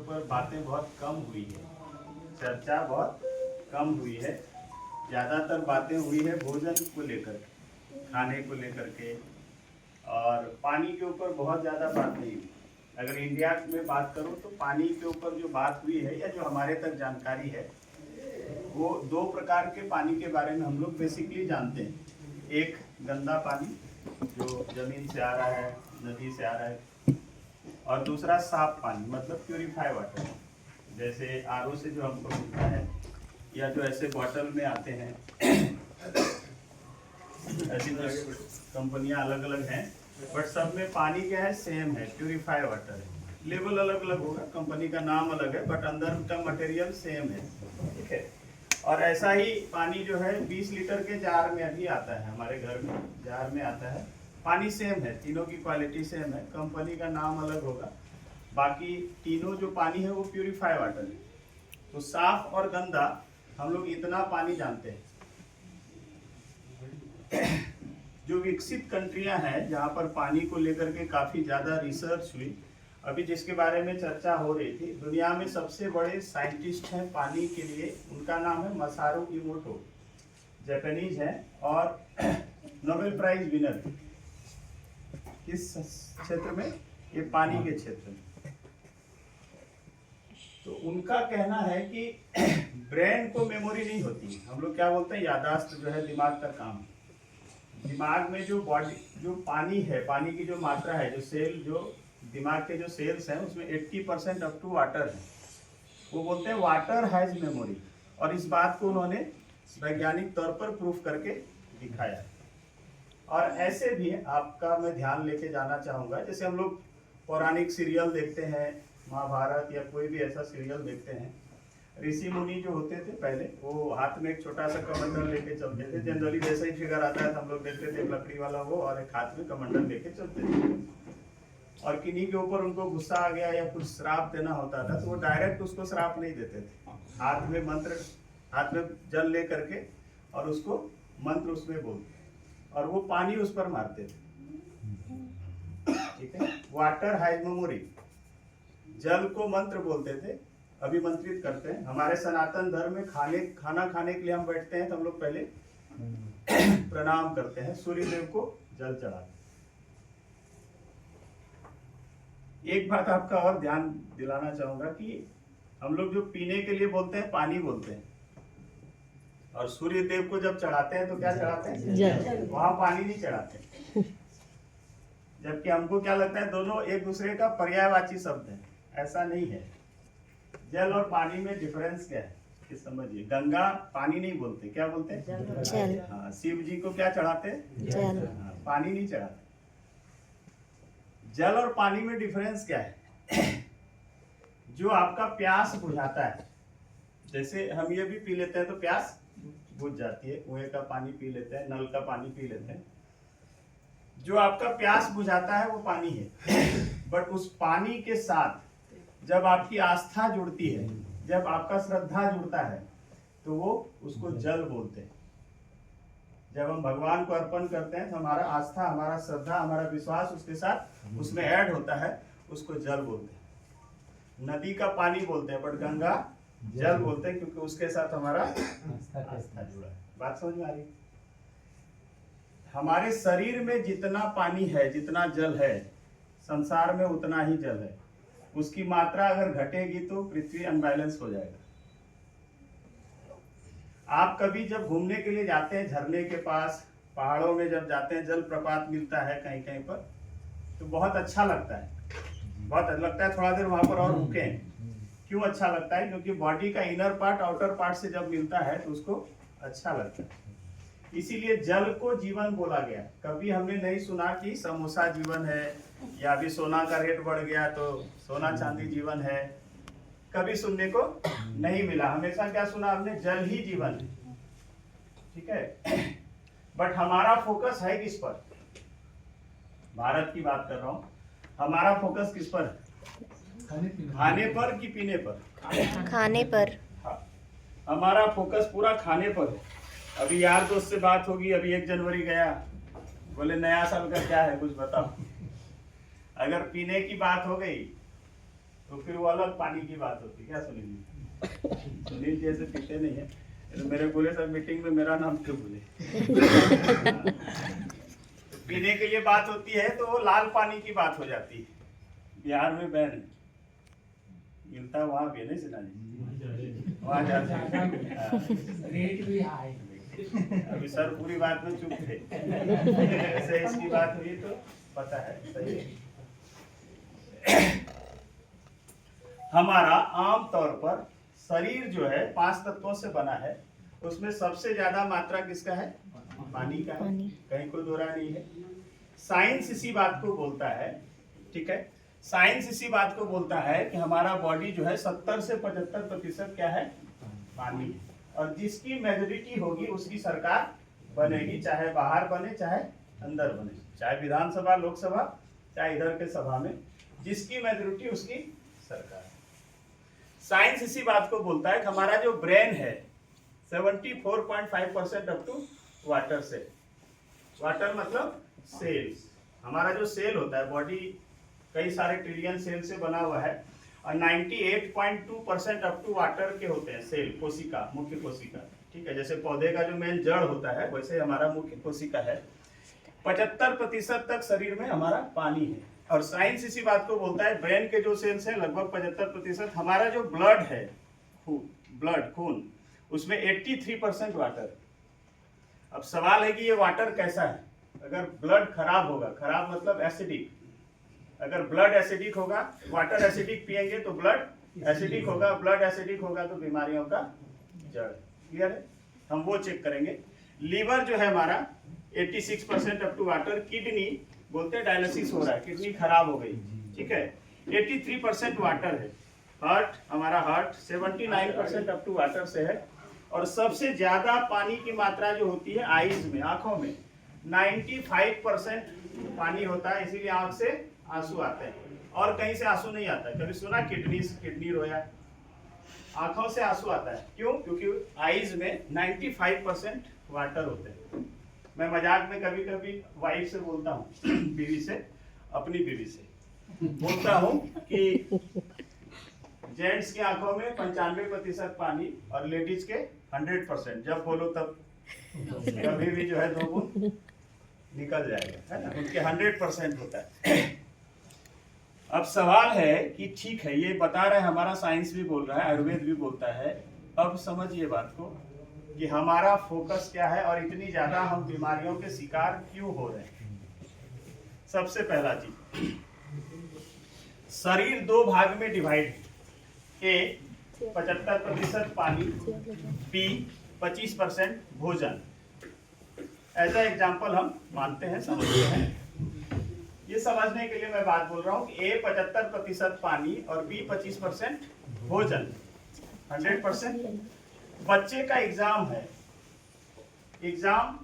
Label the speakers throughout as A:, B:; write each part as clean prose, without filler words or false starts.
A: ऊपर बातें बहुत कम हुई है, चर्चा बहुत कम हुई है। ज़्यादातर बातें हुई है भोजन को लेकर, खाने को लेकर के, और पानी के ऊपर बहुत ज़्यादा बात नहीं हुई। अगर इंडिया में बात करूं तो पानी के ऊपर जो बात हुई है या जो हमारे तक जानकारी है, वो दो प्रकार के पानी के बारे में हम लोग बेसिकली जानते हैं। एक गंदा पानी जो जमीन से आ रहा है, नदी से आ रहा है, और दूसरा साफ पानी मतलब प्यूरिफाई वाटर, जैसे आरओ से जो हमको मिलता है या जो ऐसे बॉटल में आते हैं। ऐसी कंपनियां अलग अलग हैं, बट सब में पानी क्या है, सेम है, प्यूरिफाई वाटर है। लेवल अलग अलग होगा, कंपनी का नाम अलग है, बट अंदर का मटेरियल सेम है, ठीक है। और ऐसा ही पानी जो है 20 लीटर के जार में अभी आता है, हमारे घर में जार में आता है। पानी सेम है, तीनों की क्वालिटी सेम है, कंपनी का नाम अलग होगा, बाकी तीनों जो पानी है वो प्यूरिफाई वाटर है। तो साफ और गंदा हम लोग इतना पानी जानते हैं। जो विकसित कंट्रियां हैं जहां पर पानी को लेकर के काफी ज्यादा रिसर्च हुई, अभी जिसके बारे में चर्चा हो रही थी, दुनिया में सबसे बड़े साइंटिस्ट हैं पानी के लिए, उनका नाम है मसारू इमोटो, जापानीज हैं और नोबेल प्राइज विनर। किस क्षेत्र में? ये पानी के क्षेत्र में। तो उनका कहना है कि ब्रेन को मेमोरी नहीं होती, हम लोग क्या बोलते हैं, यादाश्त जो है दिमाग का काम। दिमाग में जो बॉडी जो पानी है, पानी की जो मात्रा है, जो सेल, जो दिमाग के जो सेल्स हैं उसमें 80% अप टू वाटर है। वो बोलते हैं वाटर हैज मेमोरी, और इस बात को उन्होंने वैज्ञानिक तौर पर प्रूफ करके दिखाया। और ऐसे भी आपका मैं ध्यान लेके जाना चाहूँगा, जैसे हम लोग पौराणिक सीरियल देखते हैं, महाभारत या कोई भी ऐसा सीरियल देखते हैं, ऋषि मुनि जो होते थे पहले, वो हाथ में एक छोटा सा कमंडल लेके चलते थे। जनरली जैसा ही फिगर आता है तो हम लोग देखते थे लकड़ी वाला वो, और एक हाथ में कमंडल लेके चलते थे। और किन्हीं के ऊपर उनको गुस्सा आ गया या कुछ श्राप देना होता था तो वो डायरेक्ट उसको श्राप नहीं देते थे, हाथ में मंत्र, हाथ में जल ले करके और उसको मंत्र उसमें बोलते और वो पानी उस पर मारते थे, ठीक है। वाटर हैज मेमोरी, जल को मंत्र बोलते थे, अभिमंत्रित करते हैं। हमारे सनातन धर्म में खाना खाने के लिए हम बैठते हैं तो हम लोग पहले प्रणाम करते हैं, सूर्य देव को जल चढ़ाते हैं। एक बात आपका और ध्यान दिलाना चाहूंगा कि हम लोग जो पीने के लिए बोलते हैं पानी बोलते हैं, और सूर्य देव को जब चढ़ाते हैं तो क्या चढ़ाते हैं? जल। वहां पानी नहीं चढ़ाते, जबकि हमको क्या लगता है दोनों एक दूसरे का पर्यायवाची शब्द है। ऐसा नहीं है। जल और पानी में डिफरेंस क्या है ये समझिए। गंगा पानी नहीं बोलते, क्या बोलते हैं? जल। हाँ, शिव जी को क्या चढ़ाते हैं? जल। हाँ, पानी नहीं चढ़ाते। जल और पानी में डिफरेंस क्या है? जो आपका प्यास बुझाता है, जैसे हम ये भी पी लेते हैं तो प्यास बुझ जाती है, कुएं का पानी पी लेते हैं, नल का पानी पी लेते हैं, जो आपका प्यास बुझाता है वो पानी है। बट उस पानी के साथ जब आपकी आस्था जुड़ती है, जब आपका श्रद्धा जुड़ता है, तो वो उसको जल बोलते हैं। जब हम भगवान को अर्पण करते हैं तो हमारा आस्था, हमारा श्रद्धा, हमारा विश्वास उसके साथ उसमें ऐड होता है, उसको जल बोलते हैं। नदी का पानी बोलते हैं, बट गंगा जल बोलते हैं, क्योंकि उसके साथ हमारा आस्था जुड़ा है। बात समझ में आ रही? हमारे शरीर में जितना पानी है, जितना जल है, संसार में उतना ही जल है। उसकी मात्रा अगर घटेगी तो पृथ्वी अनबैलेंस हो जाएगा। आप कभी जब घूमने के लिए जाते हैं झरने के पास, पहाड़ों में जब जाते हैं, जल प्रपात मिलता है कहीं कहीं पर, तो बहुत अच्छा लगता है, बहुत लगता है थोड़ा देर वहां पर और रुकें। क्यों अच्छा लगता है? क्योंकि बॉडी का इनर पार्ट आउटर पार्ट से जब मिलता है तो उसको अच्छा लगता है। इसीलिए जल को जीवन बोला गया। कभी हमने नहीं सुना कि समोसा जीवन है, या अभी सोना का रेट बढ़ गया तो सोना चांदी जीवन है, कभी सुनने को नहीं मिला। हमेशा क्या सुना आपने? जल ही जीवन है, ठीक है। बट हमारा फोकस है किस पर? भारत की बात कर रहा हूं, हमारा फोकस किस पर है? खाने पर कि पीने पर?
B: खाने पर।
A: हाँ, हमारा फोकस पूरा खाने पर है। अभी यार दोस्त से बात होगी, अभी 1 जनवरी गया, बोले नया साल का क्या है कुछ बताओ। अगर पीने की बात हो गई तो फिर वो अलग पानी की बात होती है। क्या सुनील जी? सुनील जैसे पीते नहीं है तो मेरे बोले सर मीटिंग में मेरा नाम क्यों बोले? तो पीने की ये बात होती है तो वो लाल पानी की बात हो जाती है। बिहार में बैन मिलता वहाँ भी नहीं सुना जी, वहाँ जाते हैं।
B: रेट भी हाई।
A: अभी सर पूरी बात में चुप थे, ऐसे इसकी बात हुई तो पता है सही है। हमारा आम तौर पर शरीर जो है 5 तत्वों से बना है, उसमें सबसे ज्यादा मात्रा किसका है? पानी का है, कहीं कोई दो राय नहीं है। साइंस इसी बात को बोलता है, ठीक है, साइंस इसी बात को बोलता है कि हमारा बॉडी जो है 70 से 75% क्या है? पानी है। और जिसकी मेजोरिटी होगी उसकी सरकार बनेगी, चाहे बाहर बने चाहे अंदर बने, चाहे विधानसभा लोकसभा चाहे इधर के सभा में, जिसकी मेजोरिटी उसकी सरकार। साइंस इसी बात को बोलता है कि हमारा जो ब्रेन है 74.5% अप टू वाटर से, वाटर मतलब सेल्स। हमारा जो सेल होता है, बॉडी कई सारे ट्रिलियन सेल से बना हुआ है और 98.2% अप टू वाटर के होते हैं सेल, कोशिका, मुख्य कोशिका, ठीक है। जैसे पौधे का जो मेन जड़ होता है वैसे हमारा मुख्य कोशिका है। 75% तक शरीर में हमारा पानी है। और साइंस इसी बात को बोलता है ब्रेन के जो सेल्स हैं लगभग 75%। हमारा जो ब्लड है, ब्लड खून, उसमें 83% वाटर। अब सवाल है कि ये वाटर कैसा है? अगर ब्लड खराब होगा, खराब मतलब एसिडिक, अगर ब्लड एसिडिक होगा, वाटर एसिडिक पिएंगे तो ब्लड एसिडिक होगा, ब्लड एसिडिक होगा तो बीमारियों का जड़। क्लियर है? हम वो चेक करेंगे। लीवर जो है हमारा 86% अप टू वाटर। किडनी बोलते हैं डायलिसिस हो रहा है, किडनी खराब हो गई, ठीक है, 83% वाटर है। हार्ट, हमारा हार्ट 79% अप टू वाटर से है। और सबसे ज्यादा पानी की मात्रा जो होती है आईज में, आंखों में 95% पानी होता है, इसीलिए आंख से आंसू आते हैं और कहीं से आंसू नहीं आता है। कभी सुना किडनी रोया? आंखों से आंसू आता है, क्यों? क्योंकि आईज में 95% वाटर होते हैं। मैं मजाक में कभी कभी वाइफ से बोलता हूँ, बीवी से, अपनी बीवी से बोलता हूँ कि जेंट्स की आंखों में 95% पानी और लेडीज के 100%। जब बोलो तब कभी भी जो है 2 बूंद निकल जाएगा, है ना? उनके 100% होता है। अब सवाल है कि ठीक है, ये बता रहे हैं, हमारा साइंस भी बोल रहा है, आयुर्वेद भी बोलता है। अब समझिए बात को कि हमारा फोकस क्या है और इतनी ज्यादा हम बीमारियों के शिकार क्यों हो रहे हैं। सबसे पहला चीज, शरीर 2 भाग में डिवाइड है। ए 75% पानी, बी 25% भोजन। ऐसा एग्जाम्पल हम मानते हैं, समझते हैं। ये समझने के लिए मैं बात बोल रहा हूँ कि ए 75% पानी और बी 25% भोजन, 100%। बच्चे का एग्जाम है, एग्जाम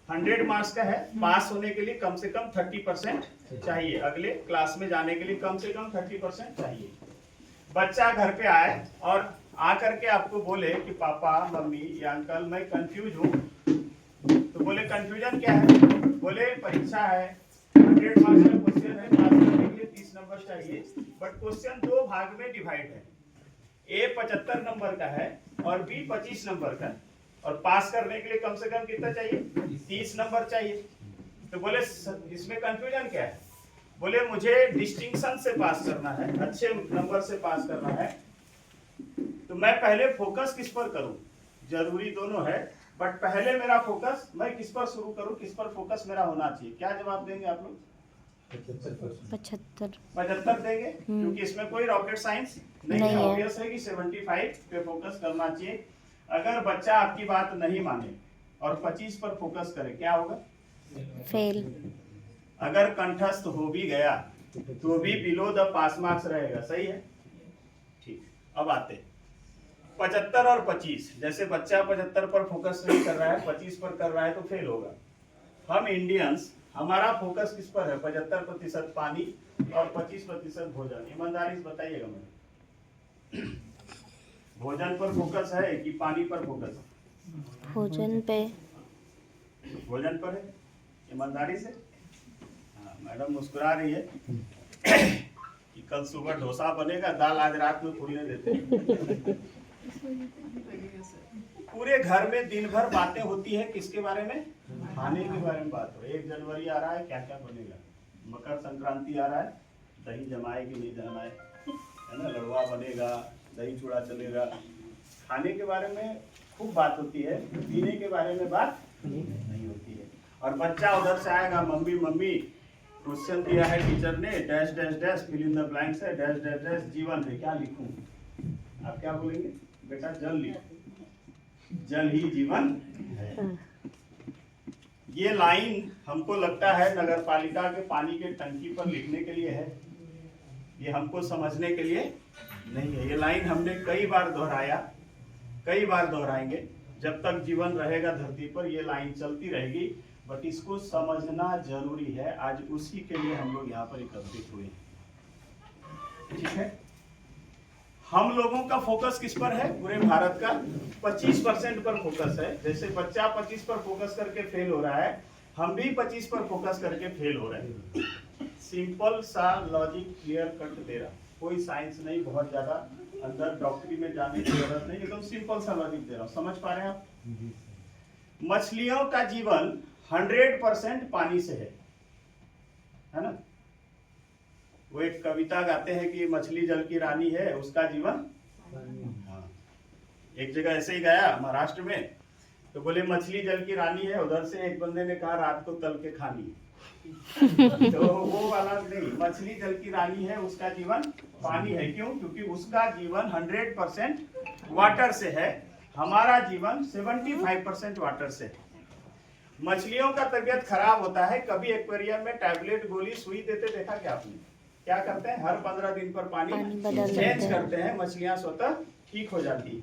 A: 100 मार्क्स का है, पास होने के लिए कम से कम 30% चाहिए, अगले क्लास में जाने के लिए कम से कम 30% चाहिए। बच्चा घर पे आए और आकर के आपको बोले कि पापा, मम्मी या अंकल मैं कंफ्यूज हूँ, तो बोले कंफ्यूजन क्या है? बोले परीक्षा है, 100 मार्क्स का क्वेश्चन है, पास करने के लिए 30 नंबर चाहिए, बट क्वेश्चन 2 भाग में डिवाइड है। ए 75 नंबर का है और बी 25 नंबर का है, और पास करने के लिए कम से कम कितना चाहिए? 30 नंबर चाहिए। तो बोले इसमें कंफ्यूजन क्या है? बोले मुझे डिस्टिंक्शन से पास करना है, अच्छे नंबर से पास करना है, तो मैं पहले फोकस किस पर करूं? जरूरी दोनों है, बट पहले मेरा फोकस मैं किस पर शुरू करूं, किस पर फोकस मेरा होना चाहिए? क्या जवाब देंगे आप लोग? 75 देंगे, क्योंकि इसमें कोई रॉकेट साइंस नहीं है। ऑब्वियस है कि 75 पे फोकस करना चाहिए। अगर बच्चा आपकी बात नहीं माने और 25 पर फोकस करे, क्या होगा?
C: फेल।
A: अगर कंठस्थ हो भी गया तो भी बिलो द पास मार्क्स रहेगा, सही है? ठीक। अब आते 75 और 25। जैसे बच्चा 75 पर फोकस नहीं कर रहा है, 25 पर कर रहा है तो फेल होगा। हम इंडियंस, हमारा फोकस किस पर है? 75% पानी और 25% भोजन। ईमानदारी से बताइएगा मुझे, भोजन पर फोकस है कि पानी पर फोकस है?
C: भोजन पे।
A: भोजन पर है, ईमानदारी से। हाँ, मैडम मुस्कुरा रही है कि कल सुबह डोसा बनेगा, दाल आज रात में फूलने देते हैं। पूरे घर में दिन भर बातें होती है किसके बारे में? खाने के बारे में बात हो। 1 जनवरी आ रहा है, क्या क्या बनेगा। मकर संक्रांति आ रहा है, दही जमाए कि नहीं जमाए, है ना, लड़वा बनेगा, दही चूड़ा चलेगा। खाने के बारे में खूब बात होती है, पीने के बारे में बात नहीं होती है। और बच्चा उधर से आएगा, मम्मी मम्मी क्वेश्चन दिया है टीचर ने, dash dash dash fill in the blanks है, डैश डैश डैश जीवन है, क्या लिखूं? आप क्या बोलेंगे? बेटा जल लिखो, जल ही जीवन है। ये लाइन हमको लगता है नगर पालिका के पानी के टंकी पर लिखने के लिए है, ये हमको समझने के लिए नहीं है। ये लाइन हमने कई बार दोहराया, कई बार दोहराएंगे, जब तक जीवन रहेगा धरती पर ये लाइन चलती रहेगी। बट इसको समझना जरूरी है, आज उसी के लिए हम लोग यहाँ पर एकत्रित हुए। ठीक है, हम लोगों का फोकस किस पर है? पूरे भारत का 25% पर फोकस है। जैसे बच्चा 25 पर फोकस करके फेल हो रहा है, हम भी 25 पर फोकस करके फेल हो रहे हैं। सिंपल सा लॉजिक क्लियर कट दे रहा, कोई साइंस नहीं, बहुत ज्यादा अंदर डॉक्टरी में जाने की जरूरत नहीं, एकदम सिंपल सा लॉजिक दे रहा हूँ, समझ पा रहे हैं आप? मछलियों का जीवन 100% पानी से है ना। वो एक कविता गाते हैं कि मछली जल की रानी है, उसका जीवन। हाँ, एक जगह ऐसे ही गाया महाराष्ट्र में, तो बोले मछली जल की रानी है, उधर से एक बंदे ने कहा रात को तल के खानी। तो वो वाला नहीं, मछली जल की रानी है, उसका जीवन पानी है। क्यों? क्योंकि उसका जीवन 100% वाटर से है, हमारा जीवन 75% वाटर से है। मछलियों का तबीयत खराब होता है, कभी एक्वेरियम में टैबलेट गोली सुई देते देखा क्या आपने? क्या करते हैं? हर 15 दिन पर पानी चेंज करते हैं, मछलियां स्वतः ठीक हो जाती है।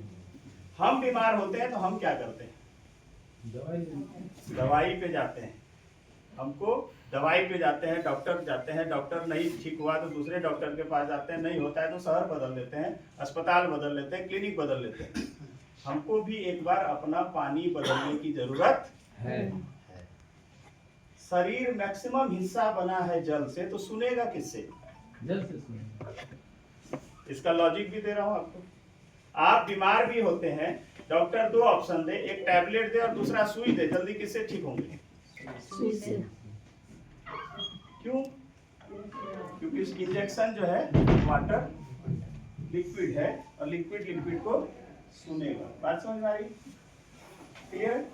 A: हम बीमार होते हैं तो हम क्या करते हैं? दवाई पे जाते हैं, हमको दवाई पे जाते हैं, डॉक्टर जाते हैं, डॉक्टर नहीं ठीक हुआ तो दूसरे डॉक्टर के पास जाते हैं, नहीं होता है तो शहर बदल लेते हैं, अस्पताल बदल लेते हैं, क्लिनिक बदल लेते हैं। हमको भी एक बार अपना पानी बदलने की जरूरत है। शरीर मैक्सिमम हिस्सा बना है जल से, तो सुनेगा किससे? जल से सुनेगा। इसका लॉजिक भी दे रहा हूं आपको। आप बीमार भी होते हैं, डॉक्टर 2 ऑप्शन दे, एक टैबलेट दे और दूसरा सुई दे, जल्दी किससे ठीक होंगे? सुई से। क्यों? क्योंकि इस इंजेक्शन जो है वाटर लिक्विड है और लिक्विड लिक्विड को सुनेगा। बात समझ में आ रही? क्लियर?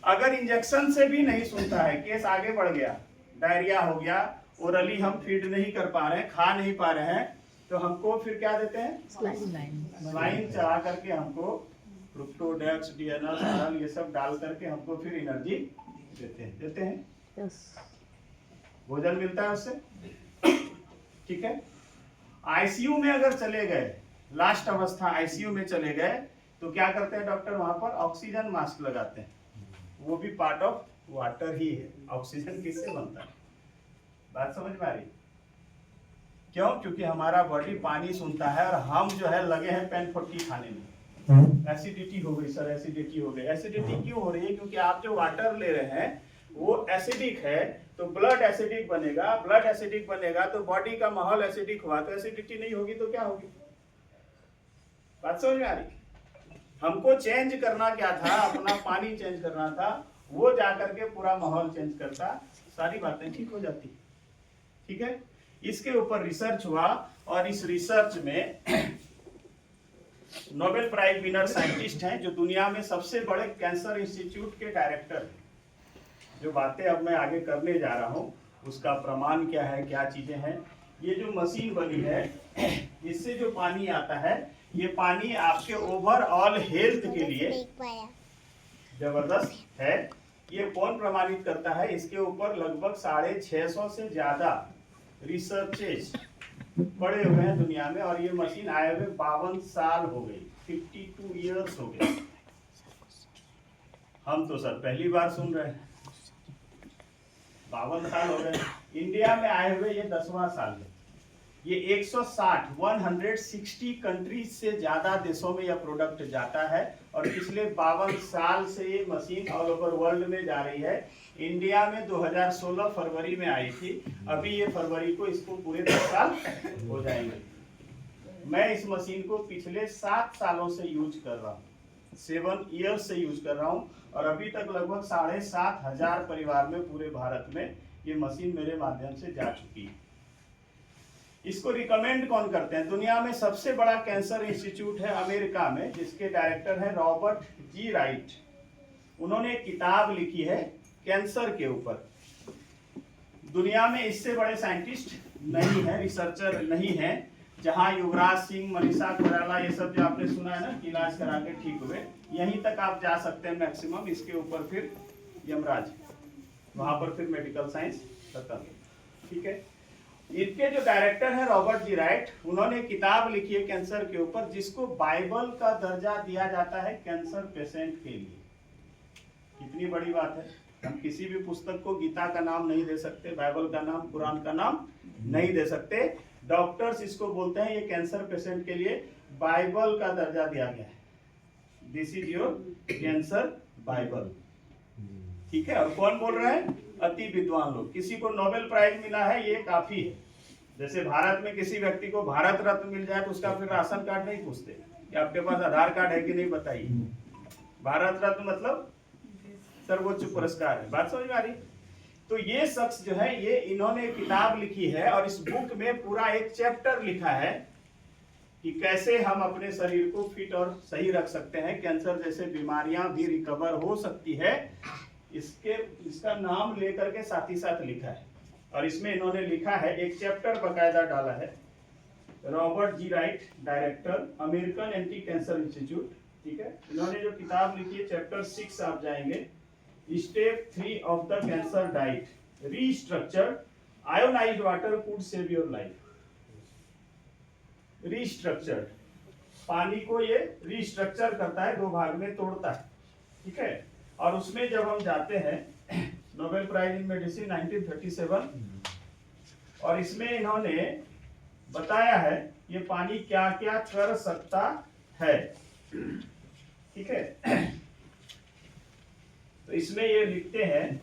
A: अगर इंजेक्शन से भी नहीं सुनता है, केस आगे बढ़ गया, डायरिया हो गया, ओरली हम फीड नहीं कर पा रहे हैं, खा नहीं पा रहे हैं, तो हमको फिर क्या देते हैं? स्लाइन चढ़ा करके हमको फ्रुक्टोडेक्स, डीएनएस, सरल ये सब डाल करके हमको फिर एनर्जी देते हैं। भोजन मिलता है उससे। ठीक है, आईसीयू में अगर चले गए, लास्ट अवस्था आईसीयू में चले गए, तो क्या करते हैं डॉक्टर? वहां पर ऑक्सीजन मास्क लगाते हैं, वो भी पार्ट ऑफ वाटर ही है। ऑक्सीजन किससे बनता है? बात समझ में आ रही? क्यों? क्योंकि हमारा बॉडी पानी सुनता है और हम जो है लगे हैं पेनफोर्टी खाने में। एसिडिटी हो गई सर, एसिडिटी हो गई। एसिडिटी क्यों हो रही है? क्योंकि आप जो वाटर ले रहे हैं वो एसिडिक है, तो ब्लड एसिडिक बनेगा, ब्लड एसिडिक बनेगा तो बॉडी का माहौल एसिडिक हुआ, तो एसिडिटी नहीं होगी तो क्या होगी? बात समझ में आ रही? हमको चेंज करना क्या था? अपना पानी चेंज करना था, वो जाकर के पूरा माहौल चेंज करता, सारी बातें ठीक हो जाती। ठीक है, इसके ऊपर रिसर्च हुआ और इस रिसर्च में नोबेल प्राइज विनर साइंटिस्ट हैं जो दुनिया में सबसे बड़े कैंसर इंस्टीट्यूट के डायरेक्टर हैं। जो बातें अब मैं आगे करने जा रहा हूँ उसका प्रमाण क्या है, क्या चीजें हैं। ये जो मशीन बनी है, इससे जो पानी आता है, ये पानी आपके ओवरऑल हेल्थ के लिए जबरदस्त है। ये कौन प्रमाणित करता है? इसके ऊपर लगभग 650 से ज्यादा रिसर्चेस पड़े हुए हैं दुनिया में, और ये मशीन आए हुए 52 साल हो गई, 52 इयर्स हो गए। हम तो सर पहली बार सुन रहे हैं, 52 साल हो गए। इंडिया में आए हुए ये 10वां साल है। ये 160 कंट्रीज से ज्यादा देशों में यह प्रोडक्ट जाता है और पिछले 52 साल से ये मशीन ऑल ओवर वर्ल्ड में जा रही है। इंडिया में 2016 फरवरी में आई थी, अभी ये फरवरी को इसको पूरे 10 साल हो जाएंगे। मैं इस मशीन को पिछले 7 सालों से यूज कर रहा हूँ, 7 ईयर्स से यूज कर रहा हूँ और अभी तक लगभग 7,500 परिवार में पूरे भारत में ये मशीन मेरे माध्यम से जा चुकी है। इसको रिकमेंड कौन करते हैं? दुनिया में सबसे बड़ा कैंसर इंस्टीट्यूट है अमेरिका में, जिसके डायरेक्टर है रॉबर्ट जी राइट। उन्होंने एक किताब लिखी है कैंसर के ऊपर। दुनिया में इससे बड़े साइंटिस्ट नहीं है, रिसर्चर नहीं है। जहां युवराज सिंह, मनीषा कोइराला, ये सब जो आपने सुना है ना कि इलाज करा के ठीक हुए, यहीं तक आप जा सकते हैं मैक्सिमम। इसके ऊपर फिर यमराज, वहां पर फिर मेडिकल साइंस खत्म। ठीक है, इनके जो डायरेक्टर है रॉबर्ट जी राइट, उन्होंने किताब लिखी है कैंसर के ऊपर, जिसको बाइबल का दर्जा दिया जाता है कैंसर पेशेंट के लिए। कितनी बड़ी बात है। हम किसी भी पुस्तक को गीता का नाम नहीं दे सकते, बाइबल का नाम, कुरान का नाम नहीं दे सकते। डॉक्टर्स इसको बोलते हैं ये कैंसर पेशेंट के लिए बाइबल का दर्जा दिया गया है। This is your cancer Bible. ठीक है, और कौन बोल रहे हैं? अति विद्वान लोग। किसी को नोबेल प्राइज मिला है, ये काफी है। जैसे भारत में किसी व्यक्ति को भारत रत्न मिल जाए तो उसका फिर राशन कार्ड नहीं पूछते कि आपके पास आधार कार्ड है कि नहीं, बताइए। भारत रत्न मतलब सर्वोच्च पुरस्कार है। बात समझ में आ रही? तो ये शख्स जो है, ये इन्होंने किताब लिखी है और इस बुक में पूरा एक चैप्टर लिखा है कि कैसे हम अपने शरीर को फिट और सही रख सकते हैं, कैंसर जैसे बीमारियां भी रिकवर हो सकती है। इसका नाम लेकर के साथ ही साथ लिखा है और इसमें इन्होंने लिखा है, एक चैप्टर बकायदा डाला है। Robert ji Wright, director, American anti cancer institute. ठीक है, इन्होंने जो किताब लिखी है, चैप्टर 6 आप जाएंगे, step 3 of the cancer diet, restructured ionised water could save your life. Restructured, पानी को ये रीस्ट्रक्चर करता है, 2 भाग में तोड़ता है। ठीक है, और उसमें जब हम जाते हैं, नोबेल प्राइज इन मेडिसिन 1937, और इसमें इन्होंने बताया है ये पानी क्या क्या कर सकता है। ठीक है, तो इसमें ये लिखते हैं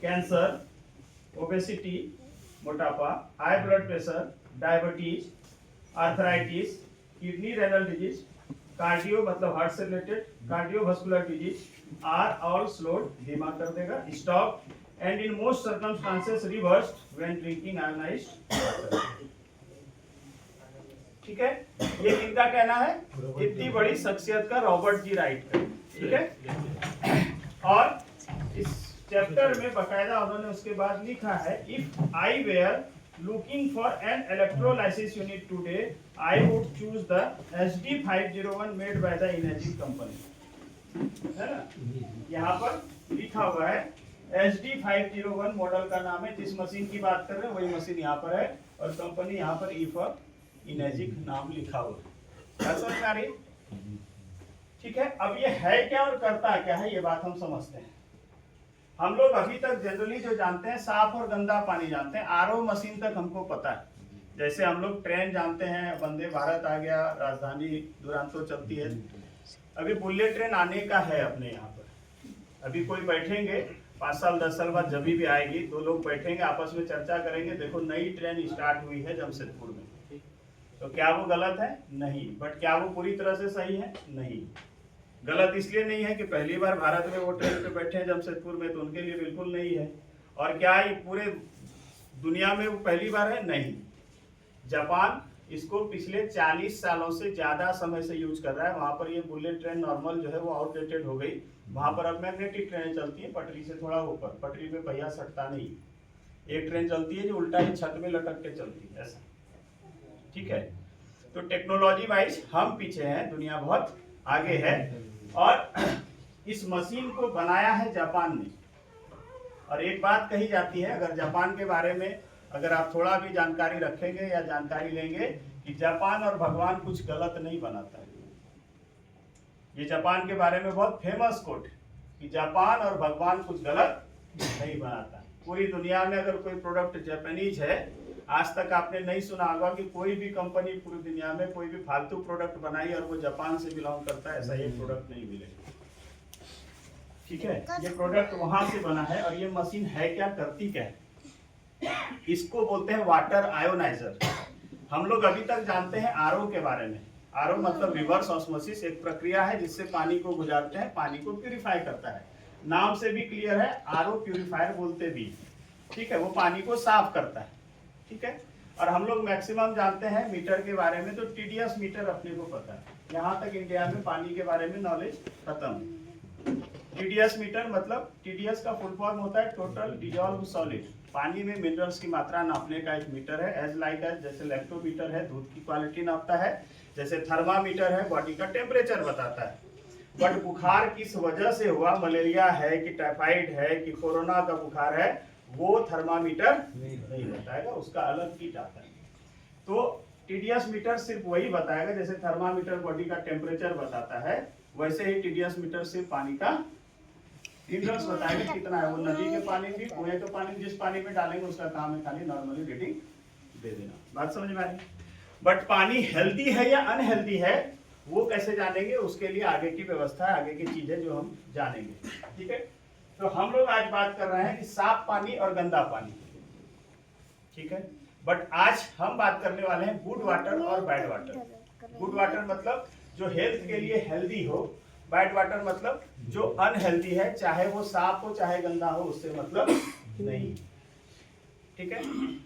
A: कैंसर, ओबेसिटी, मोटापा, high blood pressure, diabetes, arthritis, kidney renal disease, cardio मतलब हार्ट से related, cardiovascular disease are all slowed, धीमा कर देगा, stop, and in most circumstances reversed when drinking ionised water. ठीक है, ये किनका कहना है? इतनी बड़ी शख्सियत का, रॉबर्ट जी राइट का। ठीक है, और इस चैप्टर में बकायदा उन्होंने उसके बाद लिखा है, if I were looking for an electrolysis unit today, I would choose the HD501 made by the energy company. है ना, यहाँ पर लिखा हुआ है HD501 मॉडल का नाम है। जिस मशीन की बात कर रहे हैं वही मशीन यहाँ पर है और कंपनी यहाँ पर ई फॉर इनर्जिक नाम लिखा हुआ है। समझ में आ रही? ठीक है, अब ये है क्या और करता क्या है, ये बात हम समझते हैं। हम लोग अभी तक जनरली जो जानते हैं, साफ और गंदा पानी जानते हैं। RO मशीन तक हमको पता है। जैसे हम लोग ट्रेन जानते हैं, वंदे भारत आ गया, राजधानी दुरंतो चलती है। अभी बुलेट ट्रेन आने का है अपने यहाँ पर। अभी कोई बैठेंगे 5 साल 10 साल बाद जब भी आएगी, 2 लोग बैठेंगे, आपस में चर्चा करेंगे, देखो नई ट्रेन स्टार्ट हुई है जमशेदपुर में। तो क्या वो गलत है? नहीं। बट क्या वो पूरी तरह से सही है? नहीं। गलत इसलिए नहीं है कि पहली बार भारत में वो ट्रेन पे बैठे हैं जमशेदपुर में, तो उनके लिए बिल्कुल नहीं है। और क्या ये पूरे दुनिया में वो पहली बार है? नहीं। जापान इसको पिछले 40 सालों से ज्यादा समय से यूज कर रहा है। वहां पर ये बुलेट ट्रेन नॉर्मल जो है वो आउटडेटेड हो गई। वहां पर अब मैग्नेटिक ट्रेनें चलती है, पटरी से थोड़ा ऊपर, पटरी पे पहिया सटता नहीं। एक ट्रेन चलती है जो उल्टा ही छत में लटक के चलती है, ऐसा। ठीक है, तो टेक्नोलॉजी वाइज हम पीछे हैं, दुनिया बहुत आगे है। और इस मशीन को बनाया है जापान ने। और एक बात कही जाती है, अगर जापान के बारे में अगर आप थोड़ा भी जानकारी रखेंगे या जानकारी लेंगे, कि जापान और भगवान कुछ गलत नहीं बनाता है। ये जापान के बारे में बहुत फेमस कोट, कि जापान और भगवान कुछ गलत नहीं बनाता। पूरी दुनिया में अगर कोई प्रोडक्ट जापानीज है, आज तक आपने नहीं सुना होगा कि कोई भी कंपनी पूरी दुनिया में कोई भी फालतू प्रोडक्ट बनाई और वो जापान से बिलोंग करता है, ऐसा ये प्रोडक्ट नहीं मिलेगा। ठीक है, ये प्रोडक्ट वहां से बना है। और ये मशीन है क्या, करती क्या है, इसको बोलते हैं वाटर आयोनाइजर। हम लोग अभी तक जानते हैं आरओ के बारे में। आरओ मतलब रिवर्स ऑस्मोसिस, एक प्रक्रिया है जिससे पानी को गुजारते हैं, पानी को प्यूरिफाई करता है। नाम से भी क्लियर है, आरओ प्यूरिफायर बोलते भी। ठीक है, वो पानी को साफ करता है। ठीक है, और हम लोग मैक्सिमम जानते हैं मीटर के बारे में, तो टीडीएस मीटर अपने को पता है। यहाँ तक इंडिया में पानी के बारे में नॉलेज खत्म। टीडीएस मीटर मतलब, टीडीएस का फुल फॉर्म होता है टोटल डिजॉल्व सॉलिड। पानी में मिनरल्स की मात्रा नापने का एक मीटर है। एज लाइक एज, जैसे लैक्टोमीटर है दूध की क्वालिटी नापता है, जैसे थर्मामीटर है बॉडी का टेम्परेचर बताता है। बट बुखार किस वजह से हुआ, मलेरिया है कि टाइफाइड है कि कोरोना का बुखार है, वो थर्मामीटर नहीं बताएगा, उसका अलग किट आता है। तो टीडीएस मीटर सिर्फ वही बताएगा, जैसे थर्मामीटर बॉडी का टेम्परेचर बताता है, वैसे ही टीडीएस मीटर सिर्फ पानी का मिनरल्स बताएंगे कितना है। वो नदी के पानी भी, कुएं के पानी, जिस पानी में डालेंगे उसका काम है खाली नॉर्मली रीडिंग दे देना। बात समझ में आ रही? बट पानी हेल्दी है या अनहेल्दी है वो कैसे जानेंगे, उसके लिए आगे की व्यवस्था है, आगे की चीजें जो हम जानेंगे। ठीक है, तो हम लोग आज बात कर रहे हैं कि साफ पानी और गंदा पानी। ठीक है, बट आज हम बात करने वाले हैं गुड वाटर और बैड वाटर। गुड वाटर मतलब जो हेल्थ के लिए हेल्दी हो, बैड वाटर मतलब जो अनहेल्दी है, चाहे वो साफ हो चाहे गंदा हो, उससे मतलब नहीं। ठीक है,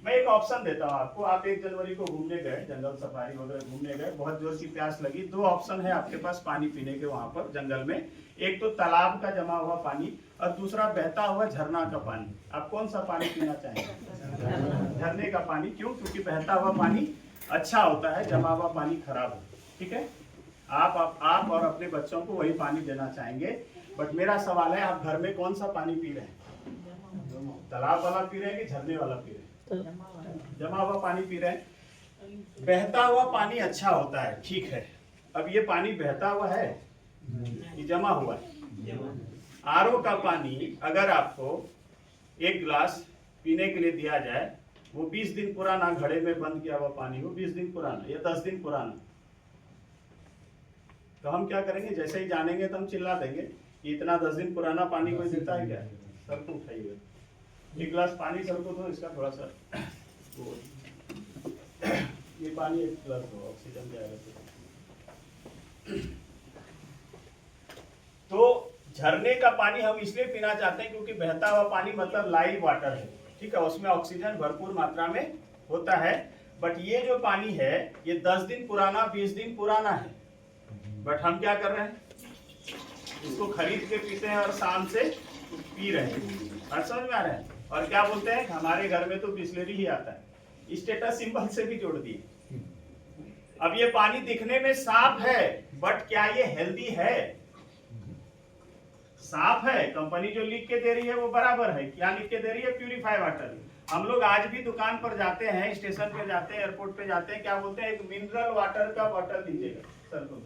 A: मैं एक ऑप्शन देता हूँ आपको। आप 1 जनवरी को घूमने गए, जंगल सफारी वगैरह घूमने गए, बहुत जोर की प्यास लगी, 2 ऑप्शन है आपके पास पानी पीने के वहां पर जंगल में। एक तो तालाब का जमा हुआ पानी और दूसरा बहता हुआ झरना का पानी। आप कौन सा पानी पीना चाहेंगे? झरने का पानी। क्यों? क्योंकि बहता हुआ पानी अच्छा होता है, जमा हुआ पानी खराब हो। ठीक है, आप और अपने बच्चों को वही पानी देना चाहेंगे। बट मेरा सवाल है, आप घर में कौन सा पानी पी रहे हैं? तालाब वाला पी रहे हैं कि झरने वाला पी रहे हैं? जमा हुआ पानी पी रहे हैं। बहता हुआ पानी अच्छा होता है, ठीक है। अब ये पानी बहता हुआ है कि जमा हुआ है? आरओ का पानी अगर आपको 1 गिलास पीने के लिए दिया जाए, वो 20 दिन पुराना घड़े में बंद किया हुआ पानी हो, 20 दिन पुराना या 10 दिन पुराना, तो हम क्या करेंगे? जैसे ही जानेंगे तो हम चिल्ला देंगे कि इतना 10 दिन पुराना पानी कोई देता है क्या? सर को उठाइए, 1 गिलास पानी सर को दो, इसका थोड़ा सा ये पानी 1 गिलास दो, ऑक्सीजन जाएगा। तो झरने का पानी हम इसलिए पीना चाहते हैं क्योंकि बहता हुआ पानी मतलब लाइव वाटर है। ठीक है, उसमें ऑक्सीजन भरपूर मात्रा में होता है। बट ये जो पानी है ये 10 दिन पुराना 20 दिन पुराना है। बट हम क्या कर रहे हैं? इसको खरीद के पीते हैं और शाम से पी रहे हैं। बात समझ में आ रहा है? और क्या बोलते हैं, हमारे घर में तो बिस्लेरी ही आता है, स्टेटस सिंबल से भी जोड़ दिए। अब ये पानी दिखने में साफ है, बट क्या ये हेल्दी है? साफ है, कंपनी जो लिख के दे रही है वो बराबर है। क्या लिख के दे रही है? Purify water. हम लोग आज भी दुकान पर जाते हैं, स्टेशन पे जाते हैं, एयरपोर्ट पे जाते हैं, क्या बोलते हैं? एक मिनरल वाटर का बोतल दीजिएगा सर को।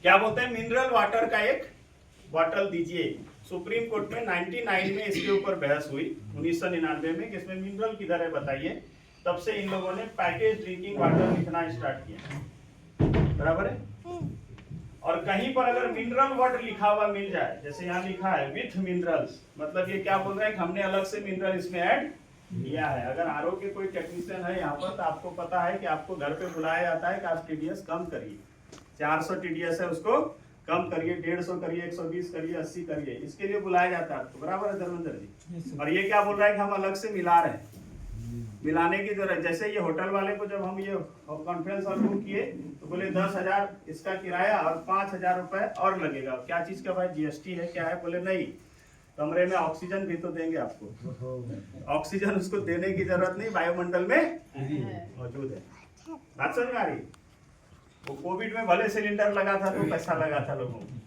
A: क्या बोलते हैं? मिनरल वाटर का एक बोतल दीजिए। सुप्रीम कोर्ट में 99 में इसके ऊपर बहस हुई, 1999 में, कि इसमें मिनरल किधर है बताइए। तब से इन लोगों ने पैकेज ड्रिंकिंग वाटर लिखना स्टार्ट किया। बराबर है? और कहीं पर अगर मिनरल वाटर लिखा हुआ मिल जाए, जैसे यहाँ लिखा है विथ मिनरल्स, मतलब ये क्या बोल रहा है कि हमने अलग से मिनरल इसमें ऐड किया है। अगर आरओ के कोई टेक्नीशियन है यहाँ पर, तो आपको पता है कि आपको घर पे बुलाया जाता है कि आप टीडीएस कम करिए। 400 टीडीएस है, उसको कम करिए, 150 करिए, 120 करिए, 80 करिए, इसके लिए बुलाया जाता है आपको। बराबर है धर्मेंद्र जी? और ये क्या बोल रहा है कि हम अलग से मिला रहे हैं। मिलाने की जरूरत, जैसे ये होटल वाले को जब हम ये कॉन्फ्रेंस हॉल बुक किए तो बोले 10,000 इसका किराया और 5,000 रुपए और लगेगा। क्या चीज का भाई? जीएसटी है क्या है? बोले नहीं, कमरे में ऑक्सीजन भी तो देंगे आपको। ऑक्सीजन उसको देने की जरूरत नहीं, वायुमंडल में मौजूद है। बात समझ में आ रही? वो कोविड में भले सिलेंडर लगा था तो पैसा लगा था लोगों को,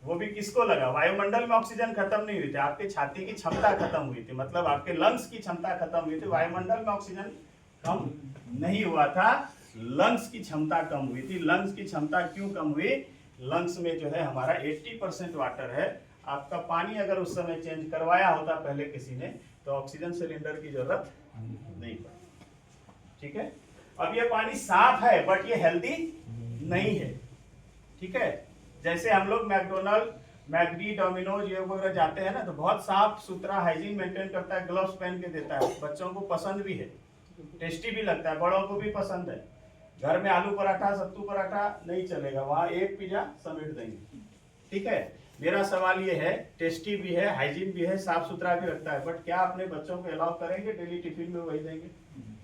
A: वो भी किसको लगा? वायुमंडल में ऑक्सीजन खत्म नहीं हुई थी, आपके छाती की क्षमता खत्म हुई थी, मतलब आपके लंग्स की क्षमता खत्म हुई थी। वायुमंडल में ऑक्सीजन कम नहीं हुआ था, लंग्स की क्षमता कम हुई थी। लंग्स की क्षमता क्यों कम हुई? लंग्स में जो है हमारा 80% वाटर है। आपका पानी अगर उस समय चेंज करवाया होता पहले किसी ने, तो ऑक्सीजन सिलेंडर की जरूरत नहीं पड़ती। ठीक है, अब ये पानी साफ है बट ये हेल्दी नहीं है। ठीक है, जैसे हम लोग मैकडोनल्ड, मैकडी, डोमिनोज ये वगैरह जाते हैं ना, तो बहुत साफ सुथरा हाइजीन मेंटेन करता है, ग्लव्स पहन के देता है, बच्चों को पसंद भी है, टेस्टी भी लगता है, बड़ों को भी पसंद है। घर में आलू पराठा, सत्तू पराठा नहीं चलेगा, वहां एक पिज्जा समेट देंगे। ठीक है, मेरा सवाल ये है, टेस्टी भी है, हाइजीन भी है, साफ सुथरा भी रखता है, बट क्या अपने बच्चों को अलाउ करेंगे डेली टिफिन में वही देंगे?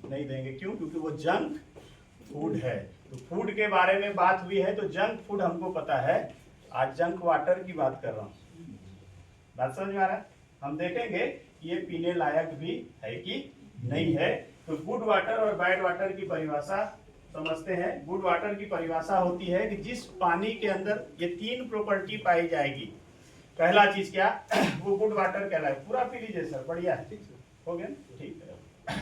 A: नहीं देंगे। क्यों? क्योंकि वो जंक फूड है। तो फूड के बारे में बात हुई है, तो जंक फूड हमको पता है, आज जंक वाटर की बात कर रहा हूँ। बात समझ में आ रहा है? हम देखेंगे ये पीने लायक भी है कि नहीं है। तो गुड वाटर और बैड वाटर की परिभाषा समझते हैं। गुड वाटर की परिभाषा होती है कि जिस पानी के अंदर ये 3 प्रॉपर्टी पाई जाएगी। पहला चीज क्या? वो गुड वाटर कहलाए। पूरा पी लीजिए सर, बढ़िया है, हो गया, ठीक है।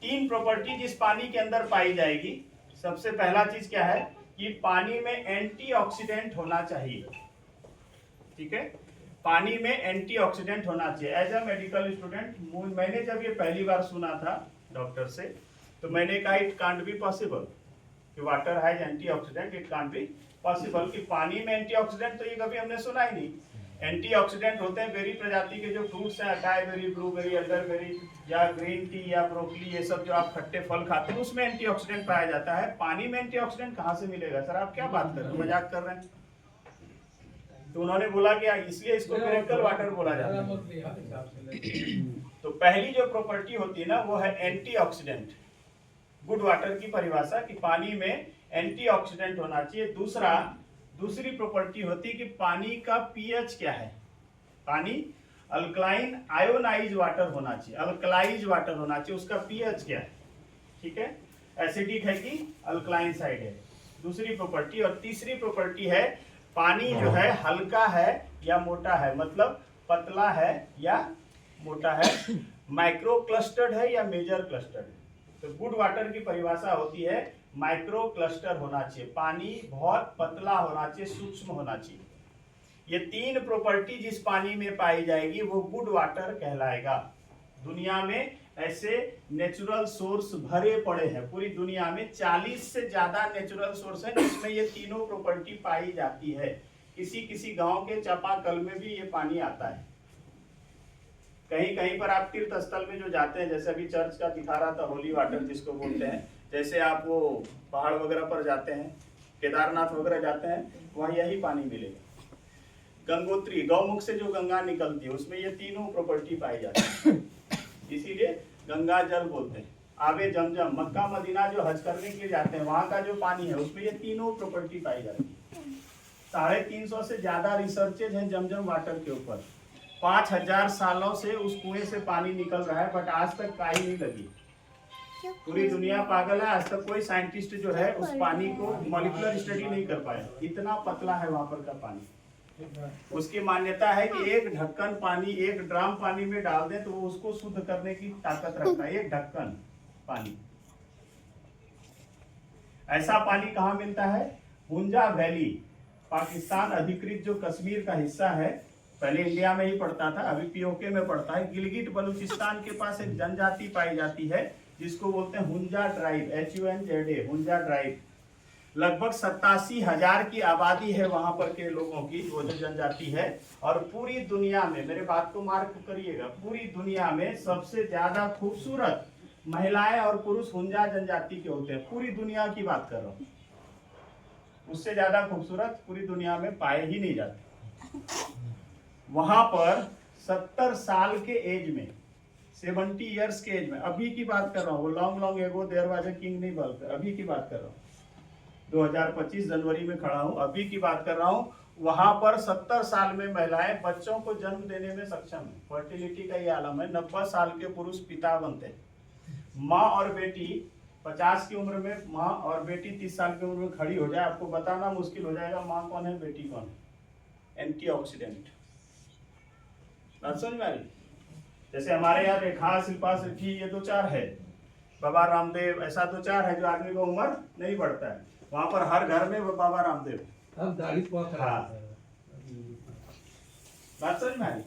A: 3 प्रॉपर्टी जिस पानी के अंदर पाई जाएगी। सबसे पहला चीज क्या है कि पानी में एंटीऑक्सीडेंट होना चाहिए। ठीक है, पानी में एंटीऑक्सीडेंट होना चाहिए। एज अ मेडिकल स्टूडेंट मैंने जब ये पहली बार सुना था डॉक्टर से, तो मैंने कहा इट कांट बी पॉसिबल कि water has antioxidant, it can't be possible कि पानी में एंटीऑक्सीडेंट, तो ये कभी हमने सुना ही नहीं। एंटीऑक्सीडेंट होते हैं बेरी प्रजाति के जो फ्रूट्स हैं, अकाई बेरी, ब्लूबेरी, एल्डरबेरी या ग्रीन टी या ब्रोकली, ये सब जो आप खट्टे फल खाते हैं उसमें एंटीऑक्सीडेंट पाया जाता है। पानी में एंटीऑक्सीडेंट कहाँ से मिलेगा? सर आप क्या बात कर रहे हैं, मजाक कर रहे हैं? तो उन्होंने बोला कि इसलिए इसको मिरेकल वाटर बोला जाता है। तो पहली जो प्रॉपर्टी होती है ना, वो है एंटीऑक्सीडेंट। गुड वाटर की परिभाषा कि पानी में एंटीऑक्सीडेंट होना चाहिए। दूसरी प्रॉपर्टी होती है कि पानी का पीएच क्या है। पानी अल्कलाइन आयोनाइज वाटर होना चाहिए, अल्कलाइज वाटर होना चाहिए, उसका पीएच क्या है। ठीक है, एसिडिक है कि अल्कलाइन साइड है, दूसरी प्रॉपर्टी। और तीसरी प्रॉपर्टी है पानी जो है हल्का है या मोटा है, मतलब पतला है या मोटा है, माइक्रो क्लस्टर्ड है या मेजर क्लस्टर्ड है। तो गुड वाटर की परिभाषा होती है माइक्रो क्लस्टर होना चाहिए, पानी बहुत पतला होना चाहिए, सूक्ष्म होना चाहिए। ये 3 प्रॉपर्टी जिस पानी में पाई जाएगी वो गुड वाटर कहलाएगा। दुनिया में ऐसे नेचुरल सोर्स भरे पड़े हैं, पूरी दुनिया में 40 से ज्यादा नेचुरल सोर्स है जिसमें ये तीनों प्रॉपर्टी पाई जाती है। किसी किसी गांव के चापाकल में भी ये पानी आता है। कहीं कहीं पर आप तीर्थ स्थल में जो जाते हैं, जैसे अभी चर्च का दिखा रहा था, होली वाटर जिसको बोलते हैं, जैसे आप वो पहाड़ वगैरह पर जाते हैं, केदारनाथ वगैरह जाते हैं, वहाँ यही पानी मिलेगा। गंगोत्री, गौमुख से जो गंगा निकलती है उसमें ये तीनों प्रॉपर्टी पाई जाती है, इसीलिए गंगा जल बोलते हैं। आबे जमजम, मक्का मदीना जो हज करने के लिए जाते हैं, वहाँ का जो पानी है उसमें ये तीनों प्रॉपर्टी पाई जाती है। 350 से ज्यादा रिसर्चेज हैं जमजम वाटर के ऊपर। 5000 सालों से उस कुएं से पानी निकल रहा है, बट आज तक काई नहीं लगी। पूरी दुनिया पागल है, आज तक कोई साइंटिस्ट जो है उस पानी को मॉलिक्यूलर स्टडी नहीं कर पाया, इतना पतला है वहां पर का पानी। उसकी मान्यता है कि एक ढक्कन पानी, एक ड्राम पानी में डाल दें तो वो उसको शुद्ध करने की ताकत रखता है, एक ढक्कन पानी। ऐसा पानी कहाँ मिलता है? हुंजा वैली, पाकिस्तान अधिकृत जो कश्मीर का हिस्सा है, पहले इंडिया में ही पड़ता था, अभी पीओके में पड़ता है। गिलगिट बलूचिस्तान के पास एक जनजाति पाई जाती है जिसको बोलते हैं Hunza tribe, HUNZA, Hunza tribe. लगभग 87,000 की आबादी है वहां पर के लोगों की, वो जो जनजाति है। और पूरी दुनिया में, मेरे बात को मार्क करिएगा, पूरी दुनिया में सबसे ज्यादा खूबसूरत महिलाएं और पुरुष हुंजा जनजाति के होते हैं। पूरी दुनिया की बात कर रहा हूँ, उससे ज्यादा खूबसूरत पूरी दुनिया में पाए ही नहीं जाते। वहां पर 70 साल के एज में, 70 इयर्स के एज में, अभी की बात कर रहा हूँ, वो long ago there was a king नहीं बोलते, अभी की बात कर रहा हूँ, 2025 जनवरी में खड़ा हूँ, अभी की बात कर रहा हूँ। वहां पर 70 साल में महिलाएं बच्चों को जन्म देने में सक्षम है। फर्टिलिटी का ये आलम है। 90 साल के पुरुष पिता बनते हैं। माँ और बेटी 50 की उम्र में, माँ और बेटी 30 साल की उम्र में खड़ी हो जाए, आपको बताना मुश्किल हो जाएगा माँ कौन है बेटी कौन है। एंटीऑक्सीडेंट, बात समझ में आ रही? जैसे हमारे यहाँ रेखा, शिल्पा शेट्टी, ये 2-4 है, बाबा रामदेव, ऐसा 2-4 है जो आदमी को उम्र नहीं बढ़ता है। वहां पर हर घर में वो बाबा रामदेव।
B: अब दाढ़ी बहुत
A: हाँ, बात समझ में आ रही?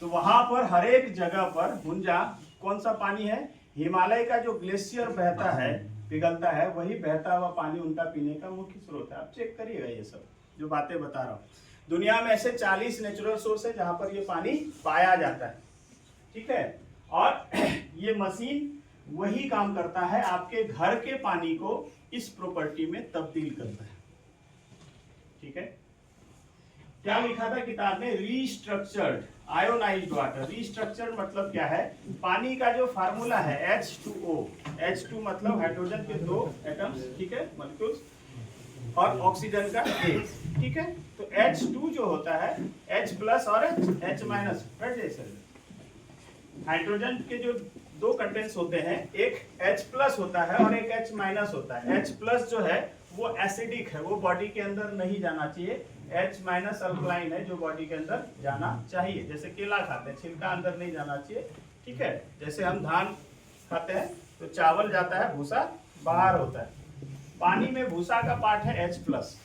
A: तो वहां पर हर एक जगह पर हुंजा कौन सा पानी है, हिमालय का जो ग्लेशियर बहता है, पिघलता है, वही बहता हुआ पानी उनका पीने का मुख्य स्रोत है। आप चेक करिएगा ये सब जो बातें बता रहा हूँ। दुनिया में ऐसे 40 नेचुरल सोर्स है जहां पर ये पानी पाया जाता है, ठीक है। और ये मशीन वही काम करता है, आपके घर के पानी को इस प्रॉपर्टी में तब्दील करता है, ठीक है। क्या लिखा था किताब में, रीस्ट्रक्चर्ड आयोनाइज्ड वाटर। रीस्ट्रक्चर्ड मतलब क्या है, पानी का जो फार्मूला है H2O, H2 मतलब हाइड्रोजन के 2 एटम्स, ठीक है, मॉलिक्यूल्स, और ऑक्सीजन का 1, ठीक है। तो H2 जो होता है H प्लस और H माइनस, हाइड्रोजन के जो 2 कंटेंट्स होते हैं, एक H प्लस होता है और एक H माइनस होता है। H प्लस जो है वो एसिडिक है, वो बॉडी के अंदर नहीं जाना चाहिए। H माइनस अल्कलाइन है जो बॉडी के अंदर जाना चाहिए। जैसे केला खाते हैं, छिलका अंदर नहीं जाना चाहिए, ठीक है। जैसे हम धान खाते हैं तो चावल जाता है, भूसा बाहर होता है। पानी में भूसा का पार्ट है H प्लस,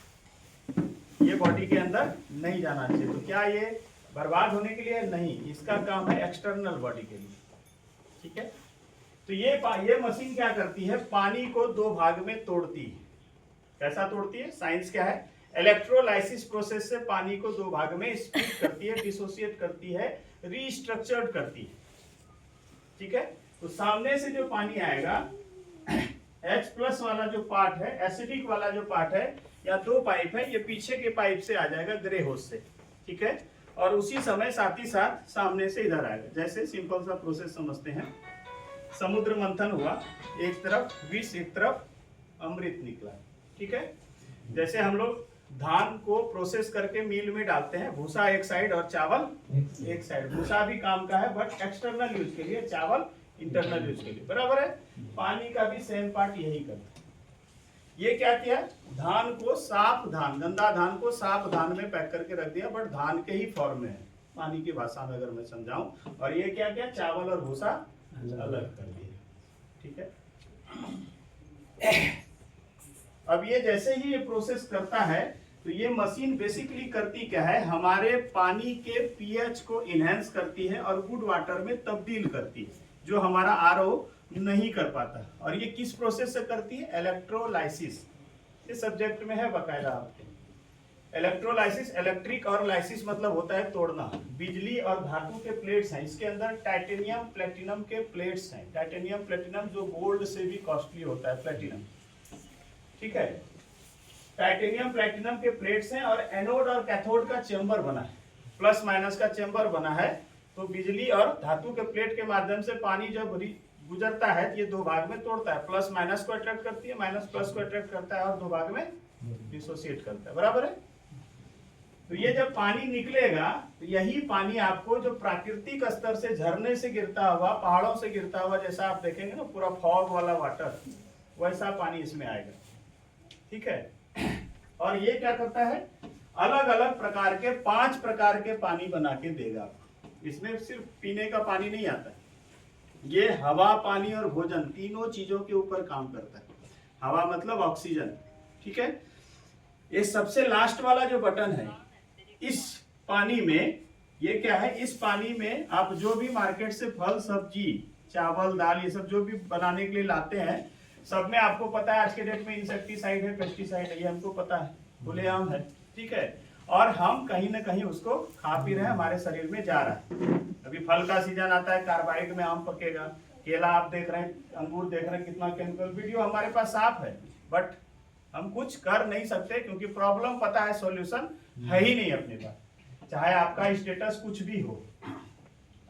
A: ये बॉडी के अंदर नहीं जाना चाहिए। तो क्या ये बर्बाद होने के लिए नहीं, इसका काम है एक्सटर्नल बॉडी के लिए, ठीक है। तो ये मशीन क्या करती है, पानी को 2 भाग में तोड़ती है। कैसा तोड़ती है, साइंस क्या है, इलेक्ट्रोलाइसिस प्रोसेस से पानी को 2 भाग में स्प्लिट करती है, डिसोसिएट करती है, रीस्ट्रक्चर्ड करती है, ठीक है। तो सामने से जो पानी आएगा, H प्लस वाला जो पार्ट है, एसिडिक वाला जो पार्ट है, या 2 पाइप है, ये पीछे के पाइप से आ जाएगा ग्रे होस से, ठीक है। और उसी समय साथ ही साथ सामने से इधर आएगा। जैसे सिंपल सा प्रोसेस समझते हैं, समुद्र मंथन हुआ, एक तरफ विष, एक तरफ अमृत निकला, ठीक है। जैसे हम लोग धान को प्रोसेस करके मिल में डालते हैं, भूसा एक साइड और चावल एक साइड। भूसा भी काम का है बट एक्सटर्नल यूज के लिए, चावल इंटरनल यूज के लिए, बराबर है। पानी का भी सेम पार्ट यही करता है। ये क्या किया, धान को साफ धान, गंदा धान को साफ धान में पैक करके रख दिया, बट धान के ही फॉर्म में है, पानी की भाषा में अगर मैं समझाऊं। और ये क्या किया, चावल और भूसा अलग कर दिया, ठीक है। अब ये जैसे ही ये प्रोसेस करता है, तो ये मशीन बेसिकली करती क्या है, हमारे पानी के पीएच को इनहेंस करती है और गुड वाटर में तब्दील करती है, जो हमारा आरओ नहीं कर पाता। और ये किस प्रोसेस से करती है, इलेक्ट्रोलाइसिस, इस सब्जेक्ट में है बकायदा आपके। इलेक्ट्रोलाइसिस, इलेक्ट्रिक और लाइसिस मतलब होता है तोड़ना। बिजली और धातु के प्लेट्स हैं, इसके अंदर टाइटेनियम प्लेटिनम के प्लेट्स हैं। टाइटेनियम प्लेटिनम जो गोल्ड से भी कॉस्टली होता है, प्लेटिनम, ठीक है। टाइटेनियम प्लेटिनम के प्लेट्स हैं और एनोड और कैथोड का चेंबर बना है, प्लस माइनस का चेंबर बना है। तो बिजली और धातु के प्लेट के माध्यम से पानी जब गुजरता है तो ये 2 भाग में तोड़ता है, प्लस माइनस को अट्रैक्ट करती है, माइनस प्लस को अट्रैक्ट करता है और 2 भाग में डिसोसिएट करता है, बराबर है। तो ये जब पानी निकलेगा तो यही पानी आपको जो प्राकृतिक स्तर से झरने से गिरता हुआ, पहाड़ों से गिरता हुआ, जैसा आप देखेंगे ना पूरा फॉग वाला वाटर, वैसा पानी इसमें आएगा, ठीक है। और ये क्या करता है, अलग अलग प्रकार के 5 प्रकार के पानी बना के देगा आपको। इसमें सिर्फ पीने का पानी नहीं आता, ये हवा, पानी और भोजन तीनों चीजों के ऊपर काम करता है। हवा मतलब ऑक्सीजन, ठीक है। ये सबसे लास्ट वाला जो बटन है, इस पानी में ये क्या है, इस पानी में आप जो भी मार्केट से फल सब्जी, चावल दाल, ये सब जो भी बनाने के लिए लाते हैं, सब में आपको पता है आज के डेट में इंसेक्टिसाइड है, पेस्टिसाइड है, ये हमको पता है, खुलेआम है, ठीक है। और हम कहीं ना कहीं उसको खा पी रहे हैं, हमारे शरीर में जा रहा है। अभी फल का सीजन आता है, कार्बाइड में आम पकेगा, केला आप देख रहे हैं, अंगूर देख रहे हैं, कितना केमिकल। वीडियो हमारे पास साफ है बट हम कुछ कर नहीं सकते क्योंकि प्रॉब्लम पता है, सॉल्यूशन है ही नहीं अपने पास। चाहे आपका स्टेटस कुछ भी हो,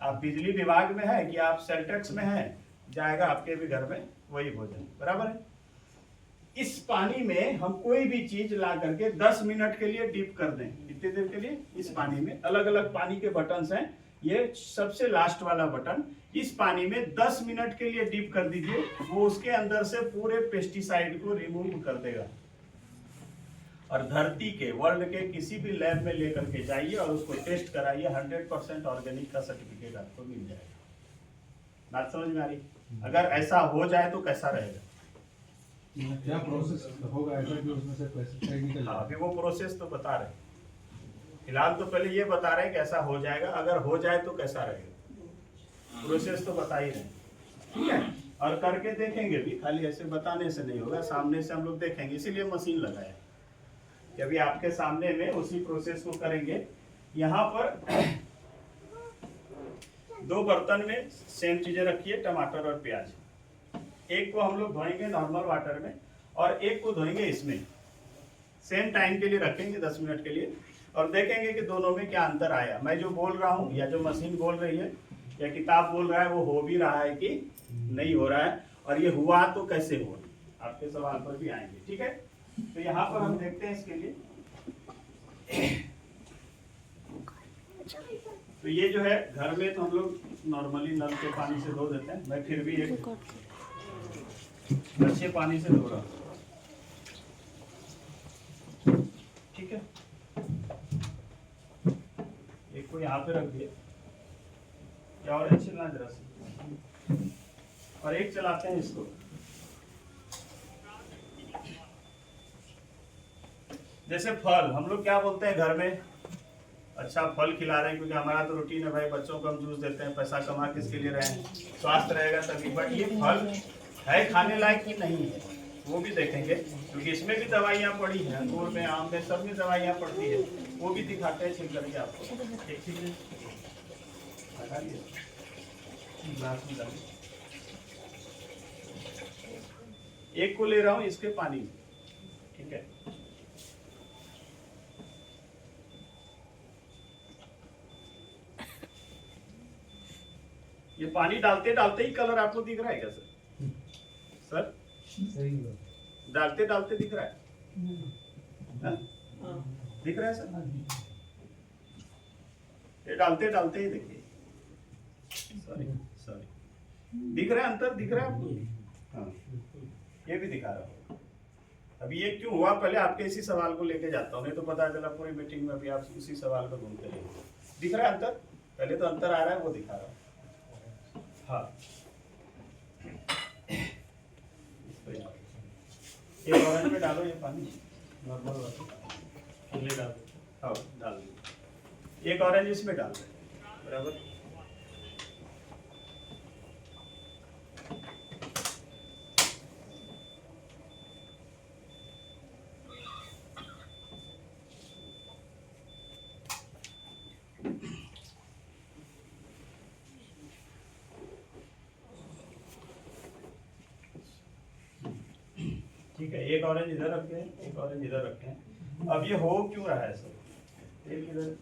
A: आप बिजली विभाग में है कि आप सेल टैक्स में है, जाएगा आपके भी घर में वही भोजन, बराबर है। इस पानी में हम कोई भी चीज ला करके 10 मिनट के लिए डीप कर दें, कितनी देर के लिए, इस पानी में अलग अलग पानी के बटन्स हैं, ये सबसे लास्ट वाला बटन, इस पानी में 10 मिनट के लिए डीप कर दीजिए, वो उसके अंदर से पूरे पेस्टिसाइड को रिमूव कर देगा। और धरती के, वर्ल्ड के किसी भी लैब में लेकर के जाइए और उसको टेस्ट कराइए, 100% ऑर्गेनिक का सर्टिफिकेट आपको मिल जाएगा। बात समझ में आ रही? अगर ऐसा हो जाए तो कैसा रहेगा?
B: क्या प्रोसेस होगा ऐसा कि उसमें से पेस्टिसाइड निकल जाए?
A: अभी वो प्रोसेस तो बता रहे, फिलहाल तो पहले ये बता रहे हैं कैसा हो जाएगा, अगर हो जाए तो कैसा रहेगा, प्रोसेस तो बता ही रहे, ठीक है। और करके देखेंगे भी, खाली ऐसे बताने से नहीं होगा, सामने से हम लोग देखेंगे, इसीलिए मशीन लगाया कि अभी आपके सामने में उसी प्रोसेस को करेंगे। यहाँ पर 2 बर्तन में सेम चीजें रखिए, टमाटर और प्याज। एक को हम लोग धोएंगे नॉर्मल वाटर में और एक को धोएंगे इसमें, सेम टाइम के लिए रखेंगे 10 मिनट के लिए, और देखेंगे कि दोनों में क्या अंतर आया। मैं जो बोल रहा हूँ या जो मशीन बोल रही है या किताब बोल रहा है वो हो भी रहा है कि नहीं हो रहा है, और ये हुआ तो कैसे हुआ, आपके सवाल पर भी आएंगे, ठीक है। तो यहाँ पर हम देखते हैं इसके लिए, तो ये जो है घर में तो हम लोग नॉर्मली नल के पानी से धो देते हैं, मैं फिर भी एक अच्छे पानी से धो रहा हूँ, ठीक है। एक को यहाँ पे रख दिए, या और अच्छे ना जरा से, और एक चलाते हैं इसको। जैसे फल, हम लोग क्या बोलते हैं घर में, अच्छा फल खिला रहे हैं क्योंकि हमारा तो रूटीन है भाई, बच्चों को हम जूस देते हैं, पैसा कमा किसके लिए रहे हैं, स्वास्थ्य रहेगा तभी। बट ये फल है खाने लायक कि नहीं है वो भी देखेंगे, क्योंकि इसमें भी दवाइयाँ पड़ी हैं, अंगूर में, आम में, सब में दवाइयाँ पड़ती है, वो भी दिखाते हैं छिल करके आपको। एक चीज ग्लास में डालिए, एक को ले रहा हूँ इसके पानी में, ठीक है। ये पानी डालते डालते ही कलर आपको दिख रहा है क्या सर? सर डालते डालते दिख रहा है, दिख रहा है सर? ये डालते डालते ही देखिए, सॉरी दिख रहा है, अंतर दिख रहा है आपको? हाँ, ये भी दिखा रहा हूँ। अभी ये क्यों हुआ, पहले आपके इसी सवाल को लेके जाता हूँ, नहीं तो पता चला पूरी मीटिंग में अभी आप उसी सवाल को घूमते रहेंगे। दिख रहा है अंतर? पहले तो अंतर आ रहा है, वो दिखा रहा हूँ। हाँ, एक ऑरेंज में डालो ये पानी, नॉर्मल वाटर डाल, हाँ डाल दो, एक ऑरेंज इसमें डाल दे, बराबर। ठीक है, एक ऑरेंज इधर रखे हैं, एक ऑरेंज इधर रखे हैं। अब ये हो क्यों रहा है सर? एक इधर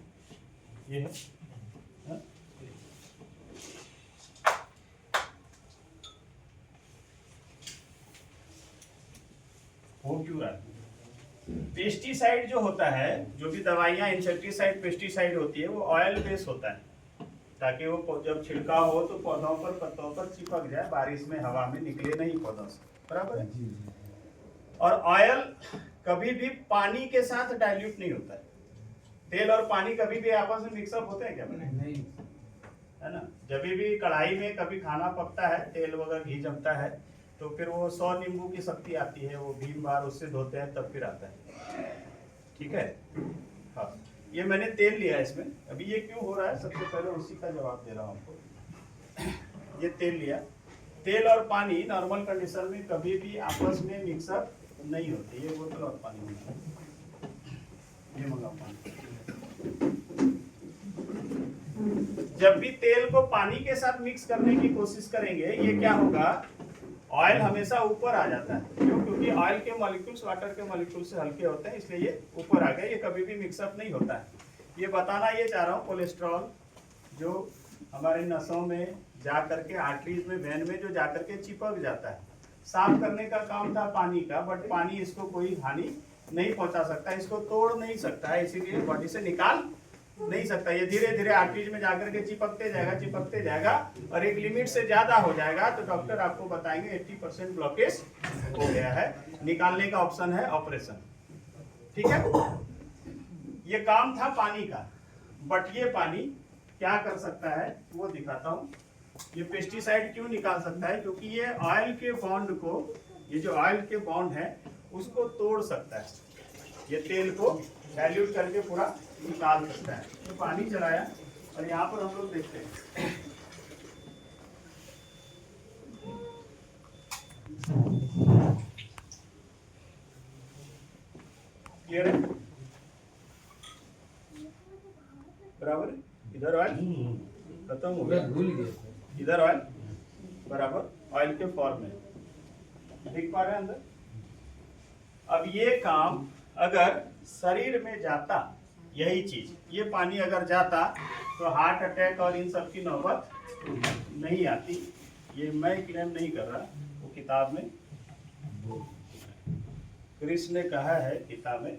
A: ये है, हा? हो क्यों रहा है? पेस्टिसाइड जो होता है, जो भी दवाइयाँ इंसेक्टिसाइड पेस्टिसाइड होती है, वो ऑयल बेस होता है, ताकि वो जब छिड़काव हो तो पौधों पर, पत्तों पर चिपक जाए, बारिश में हवा में निकले नहीं पौधों से, बराबर है। और ऑयल कभी भी पानी के साथ डाइल्यूट नहीं होता है। तेल और पानी कभी भी आपस में मिक्सअप होते हैं क्या? नहीं, है ना। जब भी कढ़ाई में कभी खाना पकता है, तेल वगैरह घी जमता है, तो फिर वो 100 नींबू की शक्ति आती है, वो भीम बार उससे धोते हैं तब फिर आता है, ठीक है। हाँ, ये मैंने तेल लिया है इसमें। अभी ये क्यों हो रहा है, सबसे पहले उसी का जवाब दे रहा हूँ आपको। ये तेल लिया, तेल और पानी नॉर्मल कंडीशन में कभी भी आपस में मिक्सअप नहीं होते। ये बोतल और पानी मंगाओ, ये मंगाओ पानी। जब भी तेल को पानी के साथ मिक्स करने की कोशिश करेंगे, ये क्या होगा, ऑयल हमेशा ऊपर आ जाता है। क्यों? क्योंकि ऑयल के मॉलिक्यूल्स वाटर के मॉलिक्यूल से हल्के होते हैं, इसलिए ये ऊपर आ गए, ये कभी भी मिक्सअप नहीं होता है। ये बताना ये चाह रहा हूँ, कोलेस्ट्रॉल जो हमारे नसों में जा करके, आर्टरीज में, वेन में जो जा करके चिपक जाता है, साफ करने का काम था पानी का, बट पानी इसको कोई हानि नहीं पहुंचा सकता, इसको तोड़ नहीं सकता है, इसीलिए बॉडी से निकाल नहीं सकता। ये धीरे धीरे आर्टरीज में जाकर के चिपकते जाएगा, और एक लिमिट से ज्यादा हो जाएगा तो डॉक्टर आपको बताएंगे 80% ब्लॉकेज हो गया है, निकालने का ऑप्शन है ऑपरेशन, ठीक है। ये काम था पानी का, बट ये पानी क्या कर सकता है वो दिखाता हूँ। ये पेस्टिसाइड क्यों निकाल सकता है, क्योंकि ये ऑयल के बॉन्ड को, ये जो ऑयल के बॉन्ड है उसको तोड़ सकता है, ये तेल को डाइल्यूट करके पूरा निकाल सकता है। तो पानी चलाया और यहाँ पर हम लोग देखते हैं क्लियर है, बराबर। इधर ऑयल खत्म हो गया, इधर ऑयल बराबर ऑयल के फॉर्म में देख पा रहे हैं अंदर। अब ये काम अगर शरीर में जाता, यही चीज ये पानी अगर जाता तो हार्ट अटैक और इन सब की नौबत नहीं आती। ये मैं क्लेम नहीं कर रहा, वो किताब में कृष्ण ने कहा है, किताब में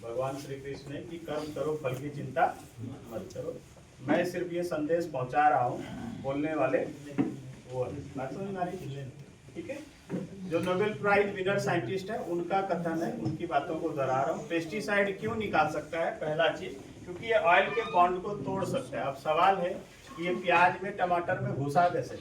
A: भगवान श्री कृष्ण ने कि कर्म करो फल की चिंता मत करो। मैं सिर्फ ये संदेश पहुंचा रहा हूँ, बोलने वाले वो बात समझ में आ रही है, ठीक है। जो नोबेल प्राइज विनर साइंटिस्ट है उनका कथन है, उनकी बातों को दोहरा रहा हूँ। पेस्टिसाइड क्यों निकाल सकता है? पहला चीज क्योंकि ये ऑयल के बॉन्ड को तोड़ सकता है। अब सवाल है कि ये प्याज में टमाटर में घुसा कैसे?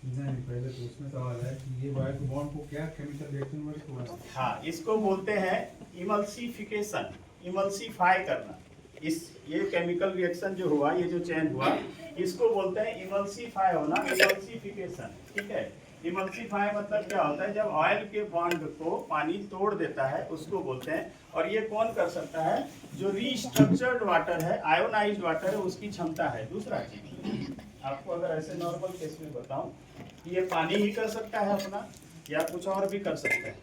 B: नहीं, पहले तो उसमें सवाल है कि ये ऑयल के बॉन्ड को क्या केमिकल रिएक्शन में हुआ है?
A: हाँ, इसको बोलते हैं इमल्सिफिकेशन, इमल्सिफाई करना। ये केमिकल रिएक्शन जो हुआ, ये जो चेंज हुआ, इसको बोलते हैं इमल्सिफाई होना, इमल्सिफिकेशन, ठीक है। इमल्सिफाई मतलब क्या होता है? जब ऑयल के बॉन्ड को पानी तोड़ देता है उसको बोलते हैं। और ये कौन कर सकता है? जो रीस्ट्रक्चर्ड वाटर है, आयोनाइज्ड वाटर है, उसकी क्षमता है। दूसरा चीज आपको अगर ऐसे नॉर्मल केस में बताऊं कि ये पानी ही कर सकता है अपना, या कुछ और भी कर सकता है,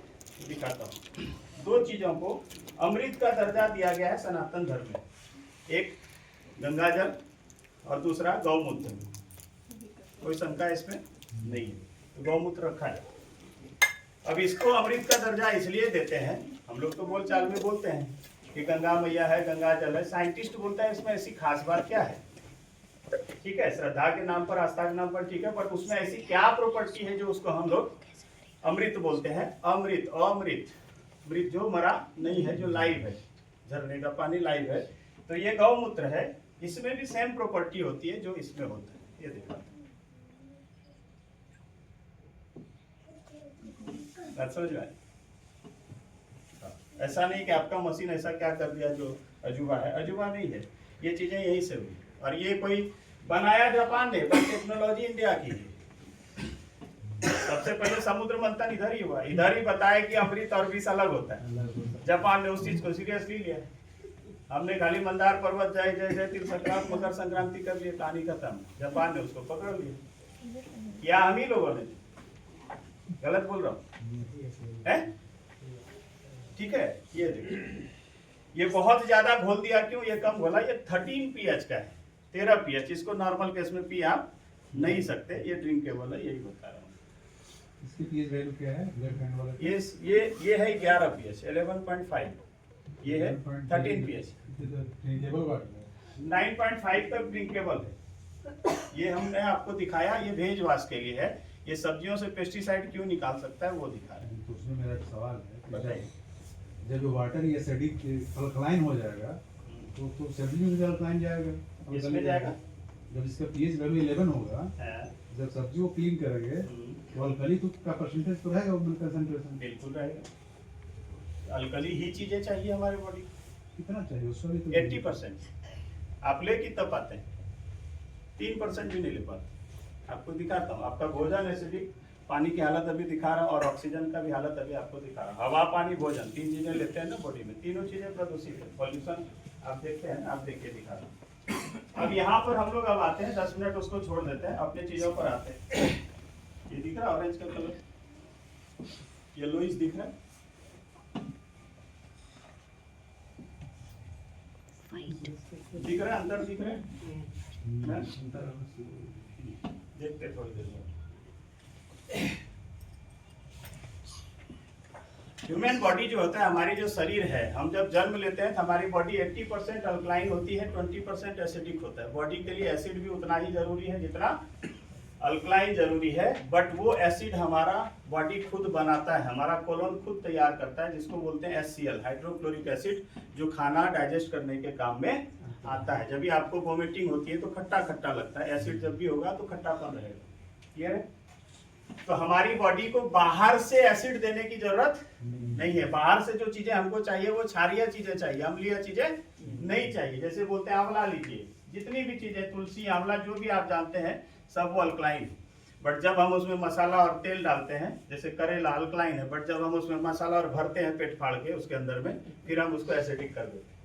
A: दिखाता हूँ। दो चीजों को अमृत का दर्जा दिया गया है सनातन धर्म में, एक गंगा जल और दूसरा गौमूत्र। कोई शंका इसमें नहीं है, तो गौमूत्र रखा है। अब इसको अमृत का दर्जा इसलिए देते हैं, हम लोग तो बोलचाल में बोलते हैं कि गंगा मैया है, गंगा जल है। साइंटिस्ट बोलता है इसमें ऐसी खास बात क्या है? ठीक है, श्रद्धा के नाम पर, आस्था के नाम पर, ठीक है, पर उसमें ऐसी क्या प्रॉपर्टी है जो उसको हम लोग अमृत बोलते हैं? अमृत, अमृत, मृत जो मरा नहीं है, जो लाइव है, झरने का पानी लाइव है। तो ये गौमूत्र है, इसमें भी सेम प्रॉपर्टी होती है जो इसमें होता है। ये देखो, बात समझ में आई? ऐसा नहीं कि आपका मशीन ऐसा क्या कर दिया जो अजूबा है, अजूबा नहीं है, ये चीजें यहीं से हुई। और ये कोई बनाया जापान ने, पर टेक्नोलॉजी इंडिया की है। सबसे पहले समुद्र मंथन इधर ही हुआ, इधर ही बताया कि अमृत और विष अलग होता है। जापान ने उस चीज को सीरियसली लिया। हमने खाली मंदार पर्वत जय जय जय तिल संक्रांति मकर संक्रांति कर लिए, कहानी खत्म। जापान ने उसको पकड़ लिया, या हम ही लोगों ने? गलत बोल रहा हूँ है? ठीक है, ये देखिए, ये बहुत ज्यादा घोल दिया। क्यों ये कम घोला? ये 13 pH का है, 13 pH। इसको नॉर्मल केस में पी आप नहीं सकते, ये ड्रिंकेबल है, यही बता रहा हूँ।
B: इसकी पीएच वैल्यू क्या है? लेफ्ट हैंड वाला
A: ये है 11 pH, 11.5। ये है 13 pH,
B: ड्रिंकेबल वाटर है।
A: 9.5 तक ड्रिंकेबल है। ये हमने आपको दिखाया, ये भेज वाश के लिए है। ये सब्जियों से पेस्टिसाइड क्यों निकाल सकता है वो दिखा रहे हैं।
B: तो उसमें मेरा एक सवाल है,
A: बताइए।
B: जब वाटर ये एसिडिक अल्कलाइन हो जाएगा तो सब्जी में भी अल्कलाइन जाएगा,
A: इसमें जाएगा।
B: जब इसका पीएच वैल्यू 11 होगा,
A: हाँ।
B: जब सब्जी को क्लीन करेंगे तो अल्कली तो का परसेंटेज तो रहेगा, कंसंट्रेशन
A: बिल्कुल रहेगा। अल्कली ही चीजें चाहिए हमारे बॉडी।
B: कितना चाहिए उसका भी तो
A: 80%। आप ले कितना पाते हैं? 3% भी नहीं ले पाते। आपको दिखाता हूँ, आपका भोजन एसिडिक, पानी की हालत अभी दिखा रहा हूँ, और ऑक्सीजन का भी हालत अभी आपको दिखा रहा हूँ। हवा, पानी, भोजन, 3 चीजें लेते हैं ना बॉडी में, तीनों चीजें प्रदूषित है। पॉल्यूशन आप देखते हैं ना, आप देखिए दिखा रहा हूँ। अब यहाँ पर हम लोग अब आते हैं, 10 मिनट उसको छोड़ देते हैं, अपने चीजों पर आते हैं। ये दिख रहा है ऑरेंज का कलर, येलोइश दिख रहा है, दिख रहा है, अंदर दिख रहा है, देखते थोड़ी देर में। ह्यूमन बॉडी जो होता है, हमारी जो शरीर है, हम जब जन्म लेते हैं तो हमारी बॉडी 80% अल्कलाइन होती है, 20% एसिडिक होता है। बॉडी के लिए एसिड भी उतना ही जरूरी है जितना अल्कलाइन जरूरी है, बट वो एसिड हमारा बॉडी खुद बनाता है, हमारा कोलोन खुद तैयार करता है, जिसको बोलते हैं HCl, हाइड्रोक्लोरिक एसिड, जो खाना डाइजेस्ट करने के काम में आता है। जब भी आपको वोमिटिंग होती है तो खट्टा खट्टा लगता है, एसिड जब भी होगा तो खट्टापन रहेगा। क्लियर है? तो हमारी बॉडी को बाहर से एसिड देने की जरूरत नहीं है। बाहर से जो चीजें हमको चाहिए वो क्षारीय चीजें चाहिए, अम्लीय चीजें नहीं चाहिए। जैसे बोलते हैं आंवला लीजिए, जितनी भी चीजें, तुलसी, आंवला, जो भी आप जानते हैं सब वो अल्कलाइन। बट जब हम उसमें मसाला और तेल डालते हैं, जैसे करेला अल्कलाइन है, बट जब हम उसमें मसाला और भरते हैं पेट फाड़ के उसके अंदर में, फिर हम उसको एसिडिक कर देते हैं।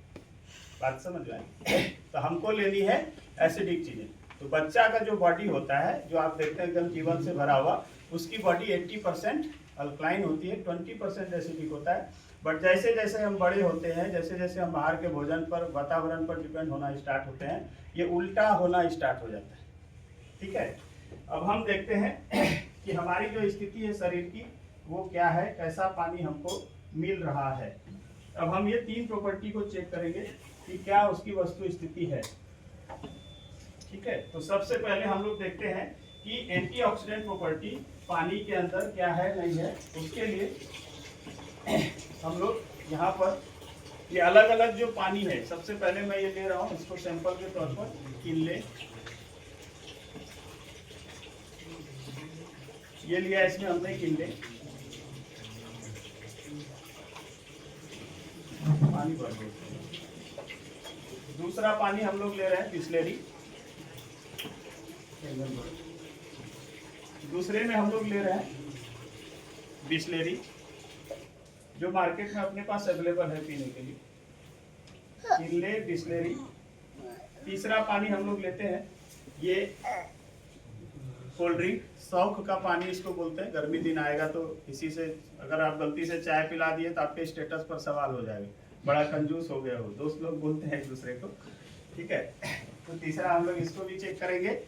A: बात समझ में आई? तो हमको लेनी है एसिडिक चीजें। तो बच्चा का जो बॉडी होता है, जो आप देखते हैं एकदम जीवन से भरा हुआ, उसकी बॉडी 80% अल्कलाइन होती है, 20% एसिडिक होता है। बट जैसे जैसे हम बड़े होते हैं, जैसे जैसे हम बाहर के भोजन पर, वातावरण पर डिपेंड होना स्टार्ट होते हैं, ये उल्टा होना स्टार्ट हो जाता है। ठीक है, अब हम देखते हैं कि हमारी जो स्थिति है शरीर की वो क्या है, कैसा पानी हमको मिल रहा है। अब हम ये 3 प्रॉपर्टी को चेक करेंगे कि क्या उसकी वस्तु स्थिति है। ठीक है, तो सबसे पहले हम लोग देखते हैं कि एंटीऑक्सीडेंट प्रॉपर्टी पानी के अंदर क्या है नहीं है। उसके लिए हम लोग यहाँ पर ये अलग अलग जो पानी है, सबसे पहले मैं ये ले रहा हूँ इसको सैंपल के तौर पर, किनले ये लिया इसमें हमने किनले, पानी भर दो। दूसरा पानी हम लोग ले रहे हैं बिस्लेरी, दूसरे में हम लोग ले रहे हैं बिस्लेरी जो मार्केट में अपने पास अवेलेबल है पीने के लिए, किनले, बिस्लेरी। तीसरा पानी हम लोग लेते हैं ये कोल्ड ड्रिंक, शौक का पानी इसको बोलते हैं। गर्मी दिन आएगा तो इसी से अगर आप गलती से चाय पिला दिए तो आपके स्टेटस पर सवाल हो जाएगा, बड़ा कंजूस हो गया हो, दोस्त लोग बोलते हैं एक दूसरे को। ठीक है, तो तीसरा हम लोग इसको भी चेक करेंगे।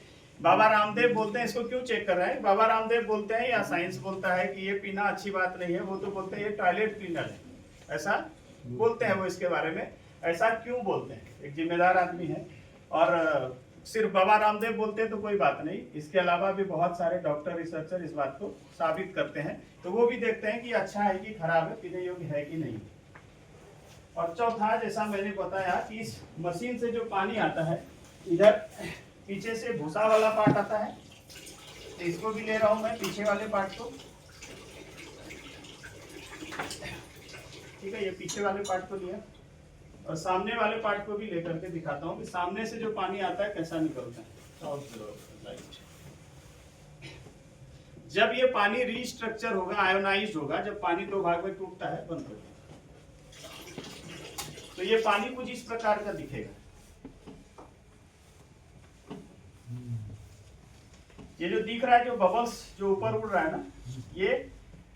A: बाबा रामदेव बोलते हैं, इसको क्यों चेक कर रहे हैं? बाबा रामदेव बोलते हैं या साइंस बोलता है कि ये पीना अच्छी बात नहीं है, वो तो बोलते हैं ये टॉयलेट क्लीनर है, ऐसा बोलते हैं वो इसके बारे में। ऐसा क्यों बोलते हैं? एक जिम्मेदार आदमी है, और सिर्फ बाबा रामदेव बोलते हैं तो कोई बात नहीं, इसके अलावा भी बहुत सारे डॉक्टर, रिसर्चर इस बात को साबित करते हैं। तो वो भी देखते हैं कि अच्छा है कि खराब है, पीने योग्य है कि नहीं। और चौथा, जैसा मैंने बताया कि इस मशीन से जो पानी आता है, इधर पीछे से भूसा वाला पार्ट आता है, तो इसको भी ले रहा हूं मैं, पीछे वाले पार्ट को। ठीक है, ये पीछे वाले पार्ट को लिया, और सामने वाले पार्ट को भी लेकर के दिखाता हूँ कि सामने से जो पानी आता है कैसा निकलता है। जब ये पानी रीस्ट्रक्चर होगा, आयोनाइज्ड होगा, जब पानी 2 भाग में टूटता है, बंद हो जाता है, तो ये पानी कुछ इस प्रकार का दिखेगा। ये जो दिख रहा है, जो बबल्स जो ऊपर उड़ रहा है ना, ये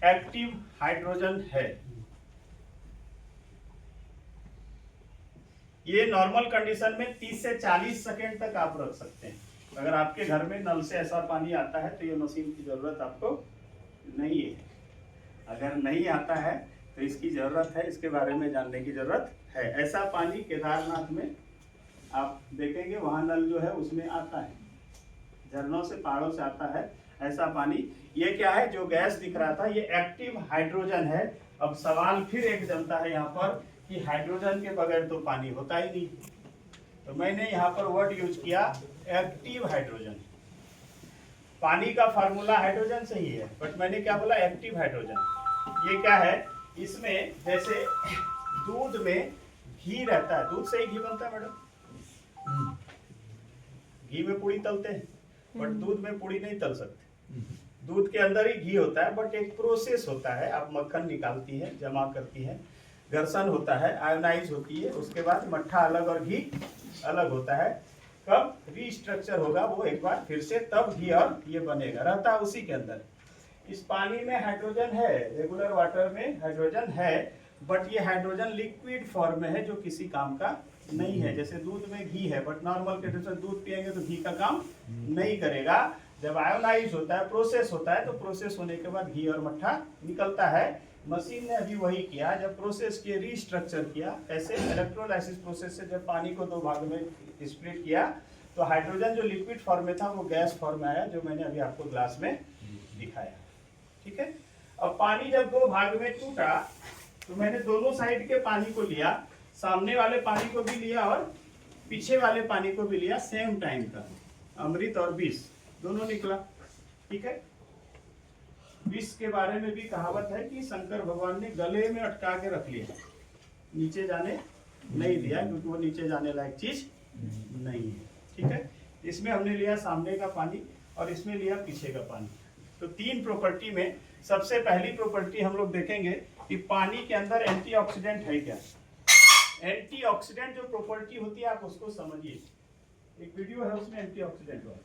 A: एक्टिव हाइड्रोजन है। ये नॉर्मल कंडीशन में 30 से 40 सेकेंड तक आप रख सकते हैं। अगर आपके घर में नल से ऐसा पानी आता है तो ये मशीन की जरूरत आपको नहीं है। अगर नहीं आता है तो इसकी जरूरत है, इसके बारे में जानने की जरूरत है। ऐसा पानी केदारनाथ में आप देखेंगे, वहां नल जो है उसमें आता है, झरनों से, पहाड़ों से आता है ऐसा पानी। ये क्या है, जो गैस दिख रहा था, ये एक्टिव हाइड्रोजन है। अब सवाल फिर एक जनता है यहाँ पर कि हाइड्रोजन के बगैर तो पानी होता ही नहीं, तो मैंने यहाँ पर वर्ड यूज किया एक्टिव हाइड्रोजन। पानी का फार्मूला हाइड्रोजन से ही है, बट मैंने क्या बोला, एक्टिव हाइड्रोजन। ये क्या है, इसमें जैसे दूध में घी रहता है, दूध से ही घी बनता है मैडम, घी में पूरी तलते हैं, बट दूध में पूरी नहीं तल सकते। दूध के अंदर ही घी होता है, बट एक प्रोसेस होता है, आप मक्खन निकालती है, जमा करती है, घर्षण होता है, आयोनाइज होती है, उसके बाद मट्ठा अलग और घी अलग होता है। कब रीस्ट्रक्चर होगा वो एक बार फिर से, तब घी और ये बनेगा, रहता है उसी के अंदर। इस पानी में हाइड्रोजन है, रेगुलर वाटर में हाइड्रोजन है, बट ये हाइड्रोजन लिक्विड फॉर्म में है, जो किसी काम का नहीं है। जैसे दूध में घी है, बट नॉर्मल कंडीशन दूध पिएंगे तो घी का काम नहीं करेगा। जब आयोनाइज होता है, प्रोसेस होता है, तो प्रोसेस होने के बाद घी और मट्ठा निकलता है। मशीन ने अभी वही किया, जब प्रोसेस किया, रीस्ट्रक्चर किया। ऐसे इलेक्ट्रोलाइसिस प्रोसेस से जब पानी को 2 भाग में स्प्लिट किया, तो हाइड्रोजन जो लिक्विड फॉर्म में था वो गैस फॉर्म में आया, जो मैंने अभी आपको ग्लास में दिखाया। ठीक है, अब पानी जब 2 भाग में टूटा, तो मैंने दोनों साइड के पानी को लिया, सामने वाले पानी को भी लिया और पीछे वाले पानी को भी लिया, सेम टाइम का। अमृत और विष दोनों निकला। ठीक है, विष के बारे में भी कहावत है कि शंकर भगवान ने गले में अटका के रख लिया, नीचे जाने नहीं दिया, क्योंकि वो नीचे जाने लायक चीज नहीं है। ठीक है, इसमें हमने लिया सामने का पानी और इसमें लिया पीछे का पानी। तो 3 प्रॉपर्टी में सबसे पहली प्रॉपर्टी हम लोग देखेंगे कि पानी के अंदर एंटीऑक्सीडेंट है क्या। एंटीऑक्सीडेंट जो प्रॉपर्टी होती है आप उसको समझिए। एक वीडियो है उसमें एंटीऑक्सीडेंट वाला,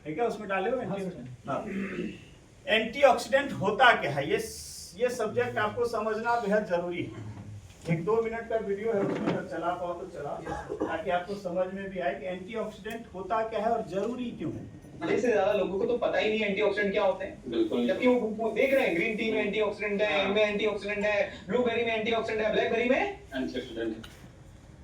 A: ठीक है, उसमें डाले हुए एंटीऑक्सीडेंट होता क्या है, ये सब्जेक्ट आपको समझना बेहद जरूरी है। 1-2 मिनट का वीडियो है, उसमें अगर चला पाओ तो चला, ताकि आपको समझ में भी आए कि एंटीऑक्सीडेंट होता क्या है और जरूरी क्यों है।
C: आधे से ज्यादा लोगों को तो पता ही नहीं एंटीऑक्सीडेंट क्या होते हैं।
D: बिल्कुल,
C: जबकि वो देख रहे हैं ग्रीन टी में एंटीऑक्सीडेंट है, इनमें एंटीऑक्सीडेंट है, ब्लूबेरी में एंटीऑक्सीडेंट है, ब्लैकबेरी में
D: एंटीऑक्सीडेंट